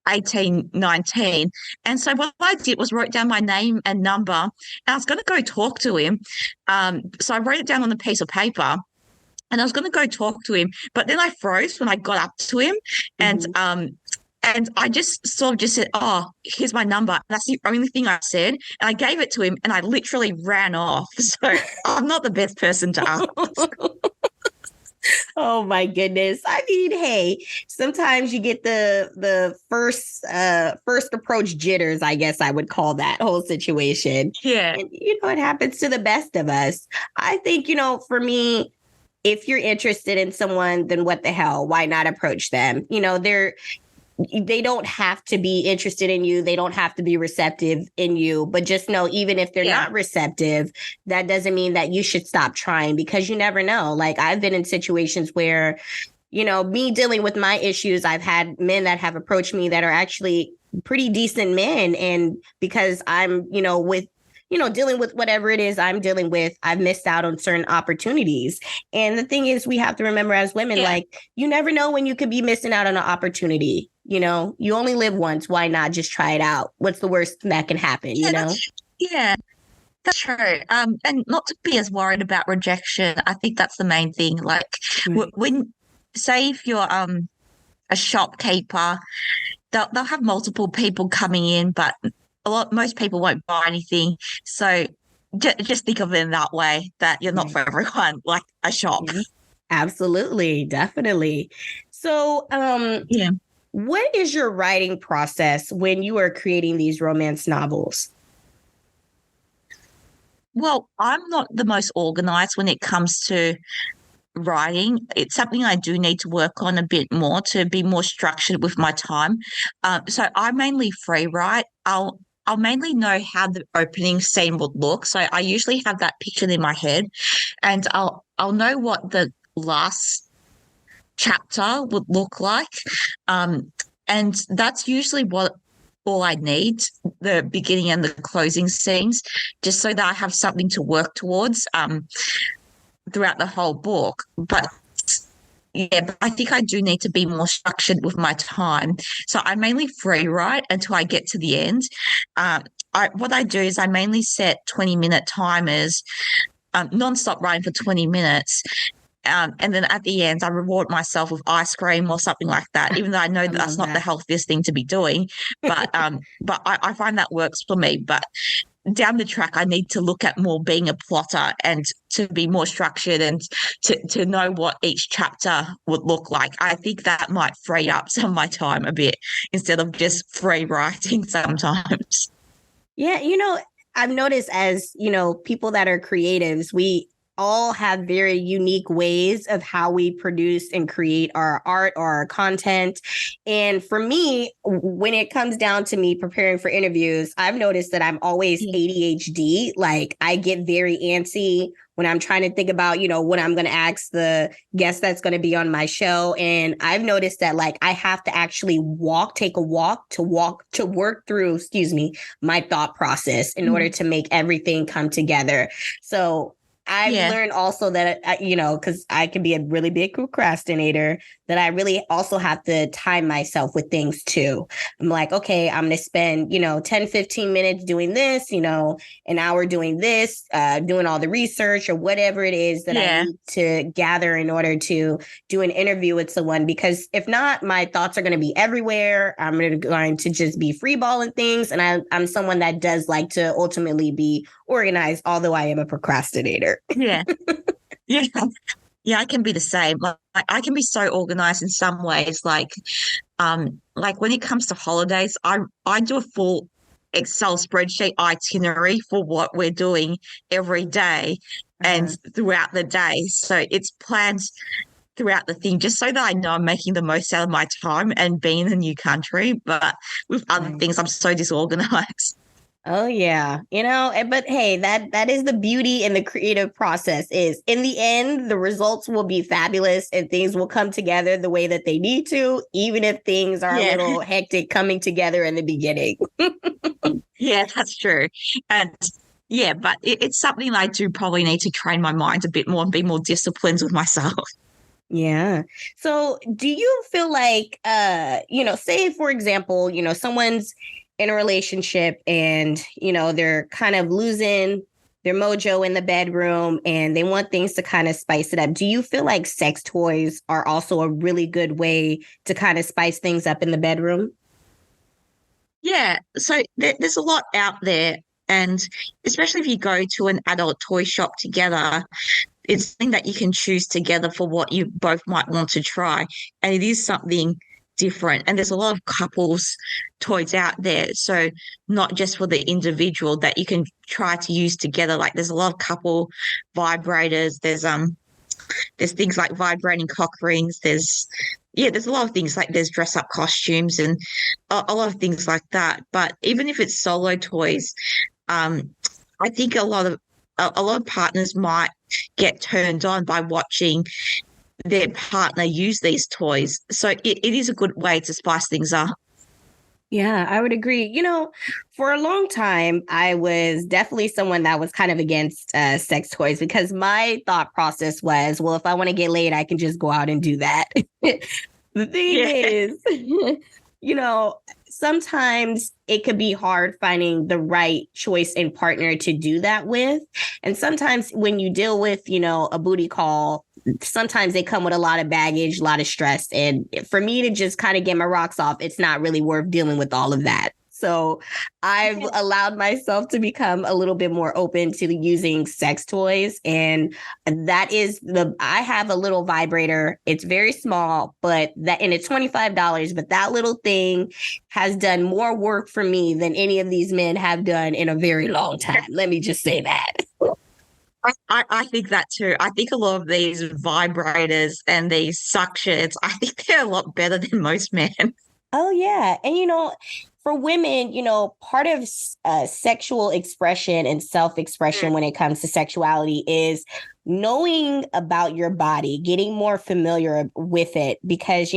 18, 19. And so what I did was wrote down my name and number, and I was going to go talk to him. So I wrote it down on a piece of paper. And I was going to go talk to him, but then I froze when I got up to him, and I just sort of just said, here's my number. And that's the only thing I said. And I gave it to him and I literally ran off. So I'm not the best person to ask. Oh my goodness. I mean, hey, sometimes you get the first approach jitters, I guess I would call that whole situation. Yeah. And, it happens to the best of us. I think, for me, if you're interested in someone, then what the hell? Why not approach them? They don't have to be interested in you. They don't have to be receptive in you. But just know, even if they're not receptive, that doesn't mean that you should stop trying, because you never know. Like I've been in situations where, me dealing with my issues, I've had men that have approached me that are actually pretty decent men. And because I'm, dealing with whatever it is I'm dealing with, I've missed out on certain opportunities. And the thing is, we have to remember as women, like, you never know when you could be missing out on an opportunity. You only live once. Why not just try it out? What's the worst that can happen, That's true. And not to be as worried about rejection. I think that's the main thing. Like when, say if you're a shopkeeper, they'll have multiple people coming in, but most people won't buy anything. So just think of it in that way, that you're not for everyone, like a shop. Absolutely. Definitely. So, what is your writing process when you are creating these romance novels? Well, I'm not the most organized when it comes to writing. It's something I do need to work on a bit more to be more structured with my time. So I mainly free write. I'll mainly know how the opening scene would look. So I usually have that picture in my head, and I'll know what the last chapter would look like. And that's usually what all I need, the beginning and the closing scenes, just so that I have something to work towards throughout the whole book. But yeah, but I think I do need to be more structured with my time. So I mainly free write until I get to the end. What I do is I mainly set 20-minute timers, non-stop writing for 20 minutes. And then at the end, I reward myself with ice cream or something like that, even though I know that's not the healthiest thing to be doing. But I find that works for me. But down the track, I need to look at more being a plotter and to be more structured and to know what each chapter would look like. I think that might free up some of my time a bit instead of just free writing sometimes. Yeah, I've noticed as, people that are creatives, we all have very unique ways of how we produce and create our art or our content. And for me, when it comes down to me preparing for interviews, I've noticed that I'm always ADHD. Like I get very antsy when I'm trying to think about, what I'm going to ask the guest that's going to be on my show. And I've noticed that like I have to actually take a walk to work through, my thought process in order to make everything come together. So I've learned also that, because I can be a really big procrastinator, that I really also have to time myself with things too. I'm like, okay, I'm going to spend, 10, 15 minutes doing this, an hour doing this, doing all the research or whatever it is that I need to gather in order to do an interview with someone. Because if not, my thoughts are going to be everywhere. I'm going to just be freeballing things. And I'm someone that does like to ultimately be organized, although I am a procrastinator. Yeah. Yeah. Yeah, I can be the same. Like I can be so organized in some ways. Like when it comes to holidays, I do a full Excel spreadsheet itinerary for what we're doing every day and throughout the day. So it's planned throughout the thing, just so that I know I'm making the most out of my time and being in a new country. But with other things, I'm so disorganized. Oh yeah, but hey, that is the beauty in the creative process is in the end, the results will be fabulous and things will come together the way that they need to, even if things are a little hectic coming together in the beginning. Yeah, that's true. And yeah, but it's something I do probably need to train my mind a bit more and be more disciplined with myself. Yeah. So do you feel like, say, for example, someone's in a relationship and, they're kind of losing their mojo in the bedroom and they want things to kind of spice it up. Do you feel like sex toys are also a really good way to kind of spice things up in the bedroom? Yeah. So there's a lot out there. And especially if you go to an adult toy shop together, it's something that you can choose together for what you both might want to try. And it is something different. And there's a lot of couples toys out there. So not just for the individual that you can try to use together. Like there's a lot of couple vibrators. There's things like vibrating cock rings. There's a lot of things like there's dress up costumes and a lot of things like that. But even if it's solo toys, I think a lot of partners might get turned on by watching their partner use these toys. So it is a good way to spice things up. Yeah, I would agree. For a long time, I was definitely someone that was kind of against sex toys because my thought process was, well, if I want to get laid, I can just go out and do that. The thing is, sometimes it could be hard finding the right choice and partner to do that with. And sometimes when you deal with, a booty call, sometimes they come with a lot of baggage, a lot of stress. And for me to just kind of get my rocks off, it's not really worth dealing with all of that. So I've allowed myself to become a little bit more open to using sex toys. And I have a little vibrator. It's very small, and it's $25, but that little thing has done more work for me than any of these men have done in a very long time. Let me just say that. I think that too. I think a lot of these vibrators and these suctions, I think they're a lot better than most men. Oh, yeah. And, for women, part of sexual expression and self-expression when it comes to sexuality is knowing about your body, getting more familiar with it. Because,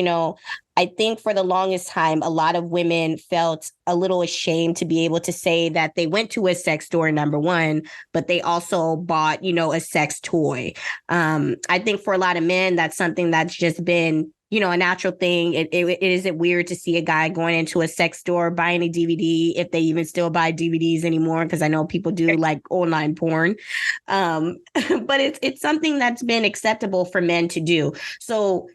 I think for the longest time, a lot of women felt a little ashamed to be able to say that they went to a sex store, number one, but they also bought, a sex toy. I think for a lot of men, that's something that's just been a natural thing. It isn't weird to see a guy going into a sex store buying a DVD, if they even still buy DVDs anymore, because I know people do like online porn. But it's something that's been acceptable for men to do. So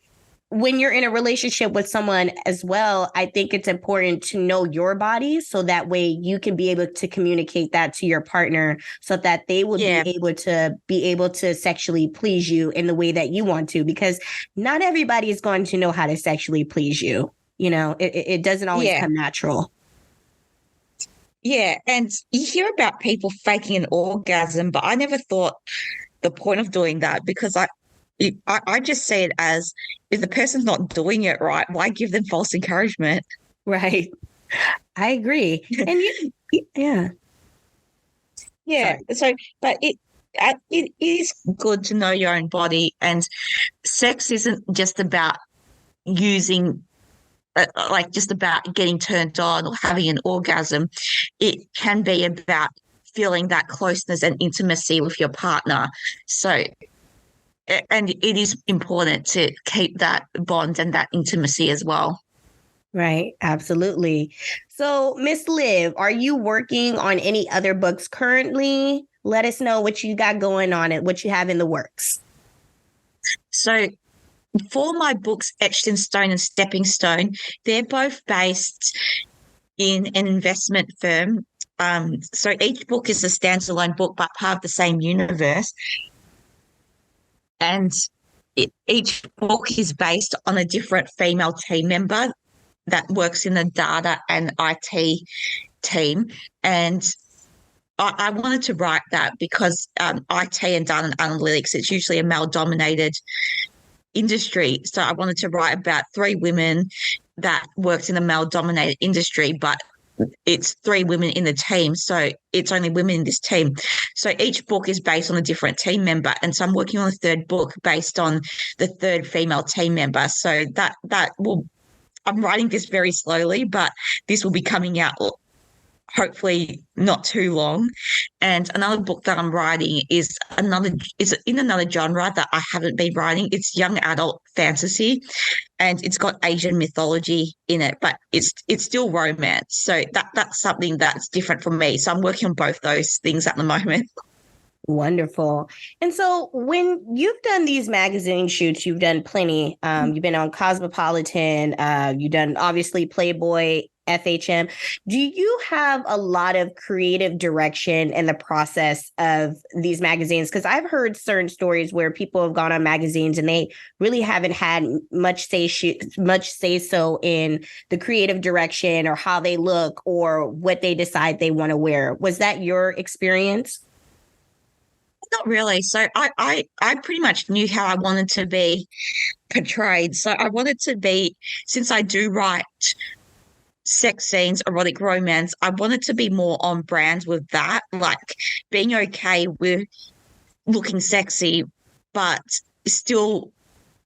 when you're in a relationship with someone as well, I think it's important to know your body so that way you can be able to communicate that to your partner so that they will be able to sexually please you in the way that you want to, because not everybody is going to know how to sexually please you. It doesn't always come natural. Yeah. And you hear about people faking an orgasm, but I never thought the point of doing that, because I just see it as, if the person's not doing it right, why give them false encouragement? Right. I agree. And yeah. Yeah. Sorry. So, but it is good to know your own body, and sex isn't just about using, just about getting turned on or having an orgasm. It can be about feeling that closeness and intimacy with your partner. So, and it is important to keep that bond and that intimacy as well. Right. Absolutely. So, Miss Liv, are you working on any other books currently? Let us know what you got going on and what you have in the works. So, for my books, Etched in Stone and Stepping Stone, they're both based in an investment firm. So each book is a standalone book, but part of the same universe. And each book is based on a different female team member that works in the data and IT team. And I wanted to write that because IT and data and analytics, it's usually a male-dominated industry. So I wanted to write about three women that worked in a male-dominated industry, but it's three women in the team. So it's only women in this team. So each book is based on a different team member. And so I'm working on a third book based on the third female team member. So I'm writing this very slowly, but this will be coming out hopefully not too long. And another book that I'm writing is in another genre that I haven't been writing. It's young adult fantasy, and it's got Asian mythology in it, but it's still romance. So that's something that's different from me. So I'm working on both those things at the moment. Wonderful. And so when you've done these magazine shoots, you've done plenty. You've been on Cosmopolitan. You've done obviously Playboy, FHM. Do you have a lot of creative direction in the process of these magazines? Because I've heard certain stories where people have gone on magazines and they really haven't had much say so in the creative direction or how they look or what they decide they want to wear. Was that your experience? Not really. So I pretty much knew how I wanted to be portrayed. So I wanted to be, since I do write sex scenes, erotic romance, I wanted to be more on brand with that, like being okay with looking sexy, but still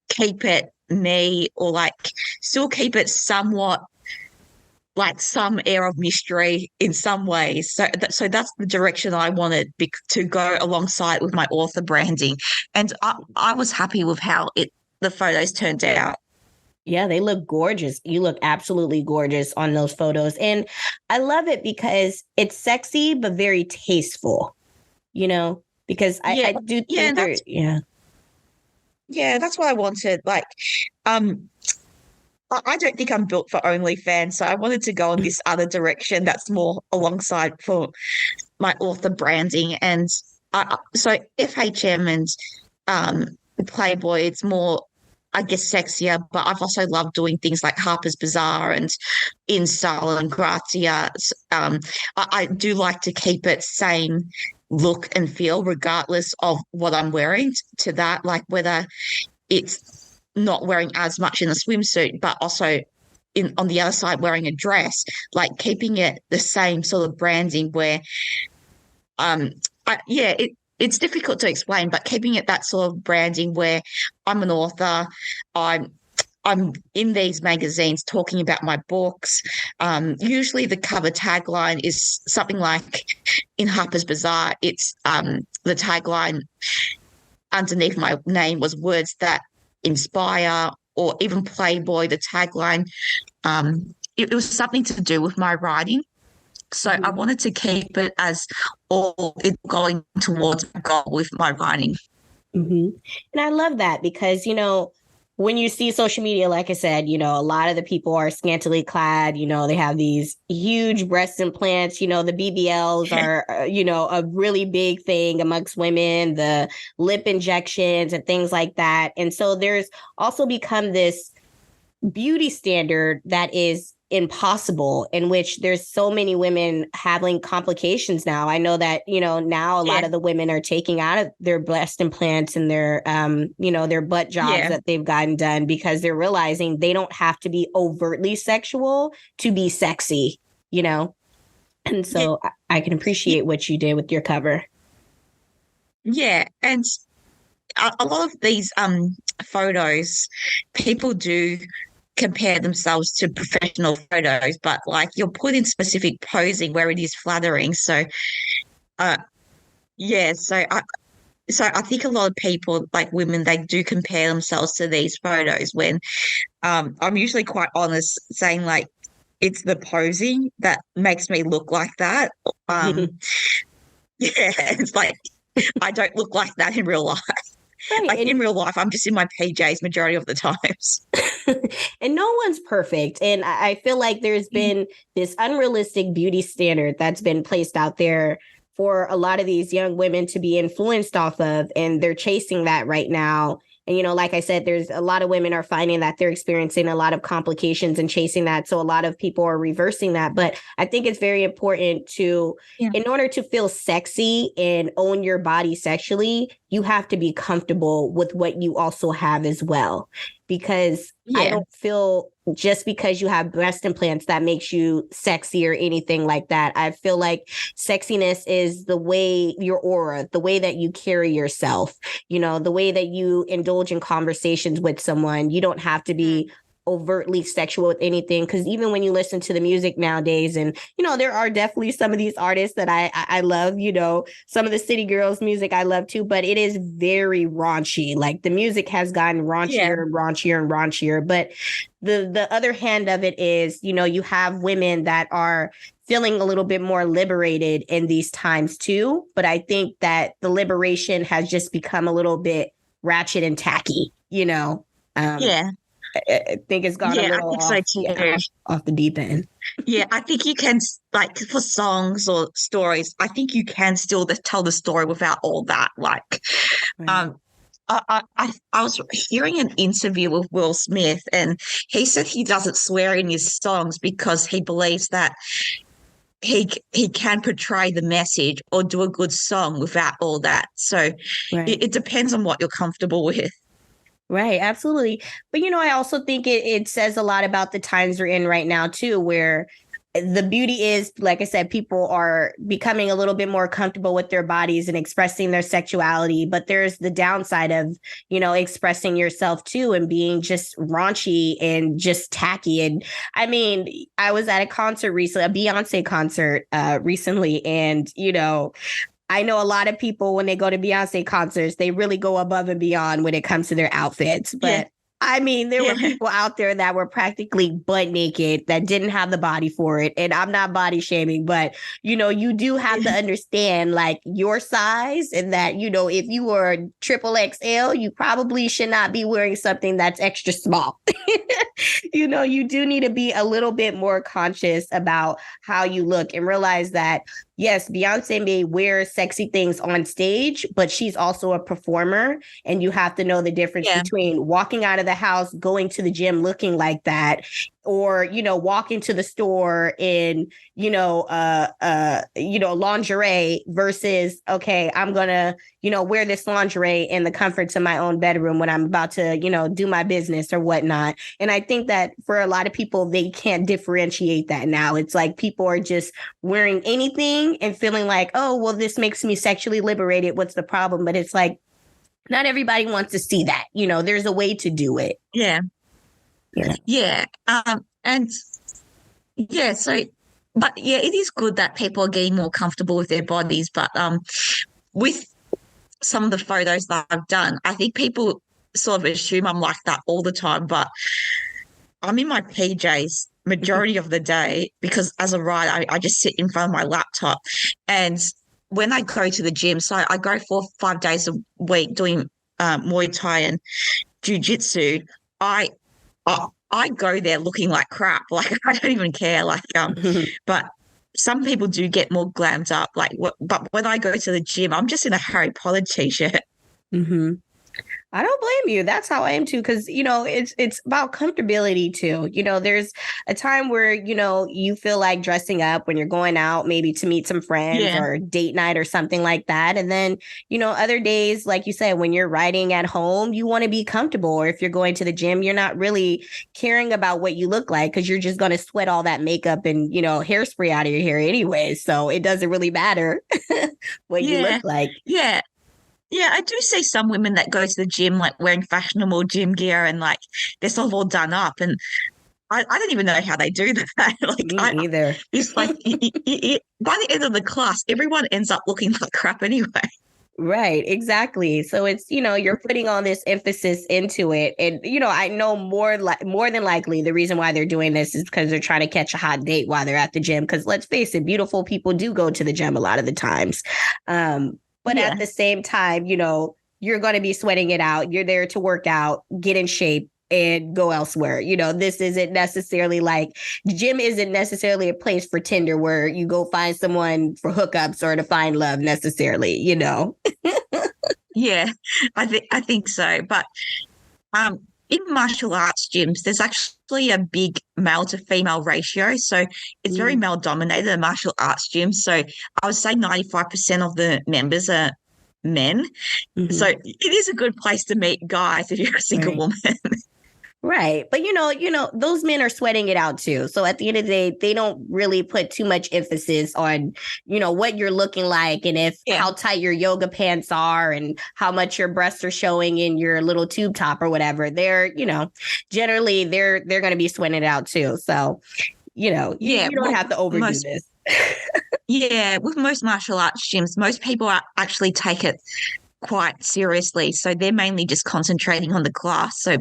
keep it me, or like still keep it somewhat like some air of mystery in some ways. So that's the direction I wanted to go alongside with my author branding. And I was happy with how the photos turned out. Yeah, they look gorgeous. You look absolutely gorgeous on those photos. And I love it because it's sexy, but very tasteful, because I do think Yeah, that's what I wanted. Like, I don't think I'm built for OnlyFans, so I wanted to go in this other direction that's more alongside for my author branding. And so FHM and Playboy, it's more, I guess, sexier, but I've also loved doing things like Harper's Bazaar and In Style and Grazia. I do like to keep it same look and feel regardless of what I'm wearing to that, like whether it's not wearing as much in a swimsuit, but also on the other side wearing a dress, like keeping it the same sort of branding where it's difficult to explain, but keeping it that sort of branding where I'm an author, I'm in these magazines talking about my books. Usually the cover tagline is something like in Harper's Bazaar, it's the tagline underneath my name was words that inspire, or even Playboy, the tagline, it was something to do with my writing. So I wanted to keep it as all it going towards my goal with my writing. And I love that because, when you see social media, like I said, a lot of the people are scantily clad, they have these huge breast implants, the BBLs are, a really big thing amongst women, the lip injections and things like that. And so there's also become this beauty standard that is impossible, in which there's so many women having complications now. I know that, now a lot of the women are taking out of their breast implants and their, their butt jobs that they've gotten done because they're realizing they don't have to be overtly sexual to be sexy, And so I can appreciate what you did with your cover. Yeah. And a lot of these photos, people do compare themselves to professional photos, but like you're put in specific posing where it is flattering. So so I think a lot of people, like women, they do compare themselves to these photos when I'm usually quite honest saying like it's the posing that makes me look like that. It's like I don't look like that in real life. Right. Like in real life, I'm just in my PJs majority of the times. And no one's perfect. And I feel like there's been this unrealistic beauty standard that's been placed out there for a lot of these young women to be influenced off of. And they're chasing that right now. And, like I said, there's a lot of women are finding that they're experiencing a lot of complications and chasing that. So a lot of people are reversing that. But I think it's very important to, in order to feel sexy and own your body sexually, you have to be comfortable with what you also have as well. Because I don't feel just because you have breast implants that makes you sexy or anything like that. I feel like sexiness is the way your aura, the way that you carry yourself, the way that you indulge in conversations with someone. You don't have to be overtly sexual with anything, because even when you listen to the music nowadays, and there are definitely some of these artists that I love, some of the City Girls music I love too, but it is very raunchy. Like the music has gotten raunchier and raunchier and raunchier. But the other hand of it is, you have women that are feeling a little bit more liberated in these times too. But I think that the liberation has just become a little bit ratchet and tacky, I think it's gone a little off the deep end. Yeah, I think you can, like for songs or stories, I think you can still tell the story without all that. Like, I was hearing an interview with Will Smith, and he said he doesn't swear in his songs because he believes that he can portray the message or do a good song without all that. So it depends on what you're comfortable with. Right, absolutely. But, I also think it says a lot about the times we're in right now, too, where the beauty is, like I said, people are becoming a little bit more comfortable with their bodies and expressing their sexuality. But there's the downside of, expressing yourself, too, and being just raunchy and just tacky. And I mean, I was at a concert recently, a Beyonce concert recently, and, I know a lot of people when they go to Beyonce concerts, they really go above and beyond when it comes to their outfits. But I mean, there were Yeah. people out there that were practically butt naked that didn't have the body for it. And I'm not body shaming, but you do have to understand like your size and that, if you were triple XL, you probably should not be wearing something that's extra small. You do need to be a little bit more conscious about how you look and realize that yes, Beyonce may wear sexy things on stage, but she's also a performer. And you have to know the difference between walking out of the house, going to the gym looking like that, or, walking to the store in, lingerie versus, okay, I'm going to, wear this lingerie in the comforts of my own bedroom when I'm about to, do my business or whatnot. And I think that for a lot of people, they can't differentiate that now. It's like people are just wearing anything and feeling like, oh, well, this makes me sexually liberated. What's the problem? But it's like, not everybody wants to see that. There's a way to do it. Yeah. Yeah. And yeah, so, but yeah, it is good that people are getting more comfortable with their bodies. But with some of the photos that I've done, I think people sort of assume I'm like that all the time. But I'm in my PJs majority of the day because as a writer, I just sit in front of my laptop. And when I go to the gym, so I go 4 or 5 days a week doing Muay Thai and jiu-jitsu, I go there looking like crap. Like I don't even care. Like but some people do get more glammed up. But when I go to the gym, I'm just in a Harry Potter t-shirt. Mm-hmm. I don't blame you. That's how I am too. Because, it's about comfortability too. There's a time where, you feel like dressing up when you're going out, maybe to meet some friends or date night or something like that. And then, other days, like you said, when you're writing at home, you want to be comfortable. Or if you're going to the gym, you're not really caring about what you look like because you're just going to sweat all that makeup and, hairspray out of your hair anyway. So it doesn't really matter what you look like. Yeah. Yeah, I do see some women that go to the gym like wearing fashionable gym gear and like they're sort of all done up, and I don't even know how they do that. Me either. It's like by the end of the class, everyone ends up looking like crap anyway. Right, exactly. So it's, you're putting all this emphasis into it. And, I know more than likely the reason why they're doing this is because they're trying to catch a hot date while they're at the gym. Because let's face it, beautiful people do go to the gym a lot of the times. But at the same time, you're going to be sweating it out. You're there to work out, get in shape, and go elsewhere. This isn't necessarily like the gym isn't necessarily a place for Tinder where you go find someone for hookups or to find love necessarily, Yeah, I think so. But in martial arts gyms, there's actually a big male to female ratio. So it's very male dominated, the martial arts gyms. So I would say 95% of the members are men. Mm-hmm. So it is a good place to meet guys if you're a single woman. Right. But, those men are sweating it out, too. So at the end of the day, they don't really put too much emphasis on, what you're looking like and how tight your yoga pants are and how much your breasts are showing in your little tube top or whatever. They're, generally they're going to be sweating it out, too. So, you don't have to overdo this. Yeah. With most martial arts gyms, most people actually take it quite seriously. So they're mainly just concentrating on the class. So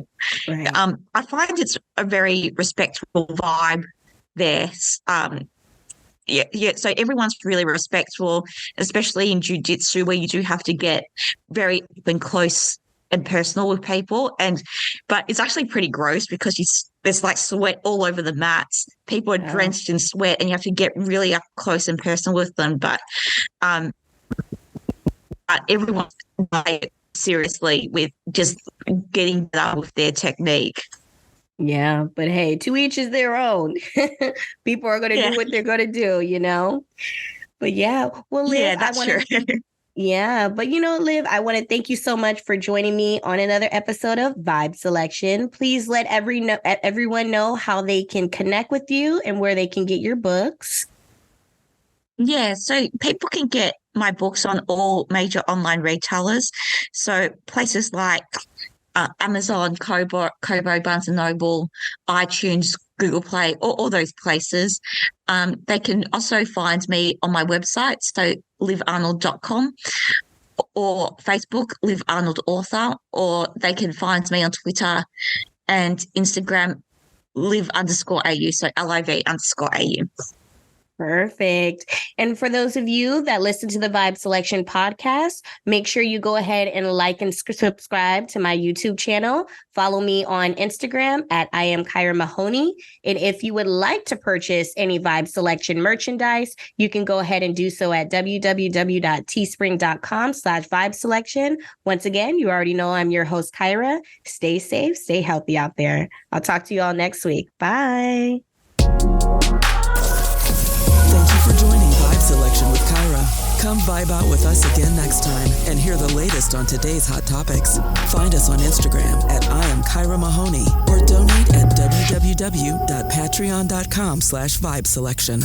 I find it's a very respectful vibe there. So everyone's really respectful, especially in jiu-jitsu where you do have to get very up and close and personal with people. But it's actually pretty gross because there's like sweat all over the mats. People are drenched in sweat and you have to get really up close and personal with them. But everyone's seriously with just getting better with their technique. Yeah, but hey, to each is their own. People are going to do what they're going to do, But yeah, well, Liv, that's true. Yeah, but Liv, I want to thank you so much for joining me on another episode of Vibe Selection. Please let everyone know how they can connect with you and where they can get your books. Yeah, so people can get my books on all major online retailers. So places like Amazon, Kobo, Barnes & Noble, iTunes, Google Play, all those places. They can also find me on my website, so livarnold.com, or Facebook, Liv Arnold Author, or they can find me on Twitter and Instagram liv_au, so LIV_au. Perfect. And for those of you that listen to the Vibe Selection podcast, make sure you go ahead and like and subscribe to my YouTube channel. Follow me on Instagram at I am Kyra Mahoney. And if you would like to purchase any Vibe Selection merchandise, you can go ahead and do so at www.teespring.com/Vibe Selection. Once again, you already know I'm your host, Kyra. Stay safe, stay healthy out there. I'll talk to you all next week. Bye. Thank you for joining Vibe Selection with Kyra. Come vibe out with us again next time and hear the latest on today's hot topics. Find us on Instagram at I am Kyra Mahoney or donate at www.patreon.com/Vibe Selection.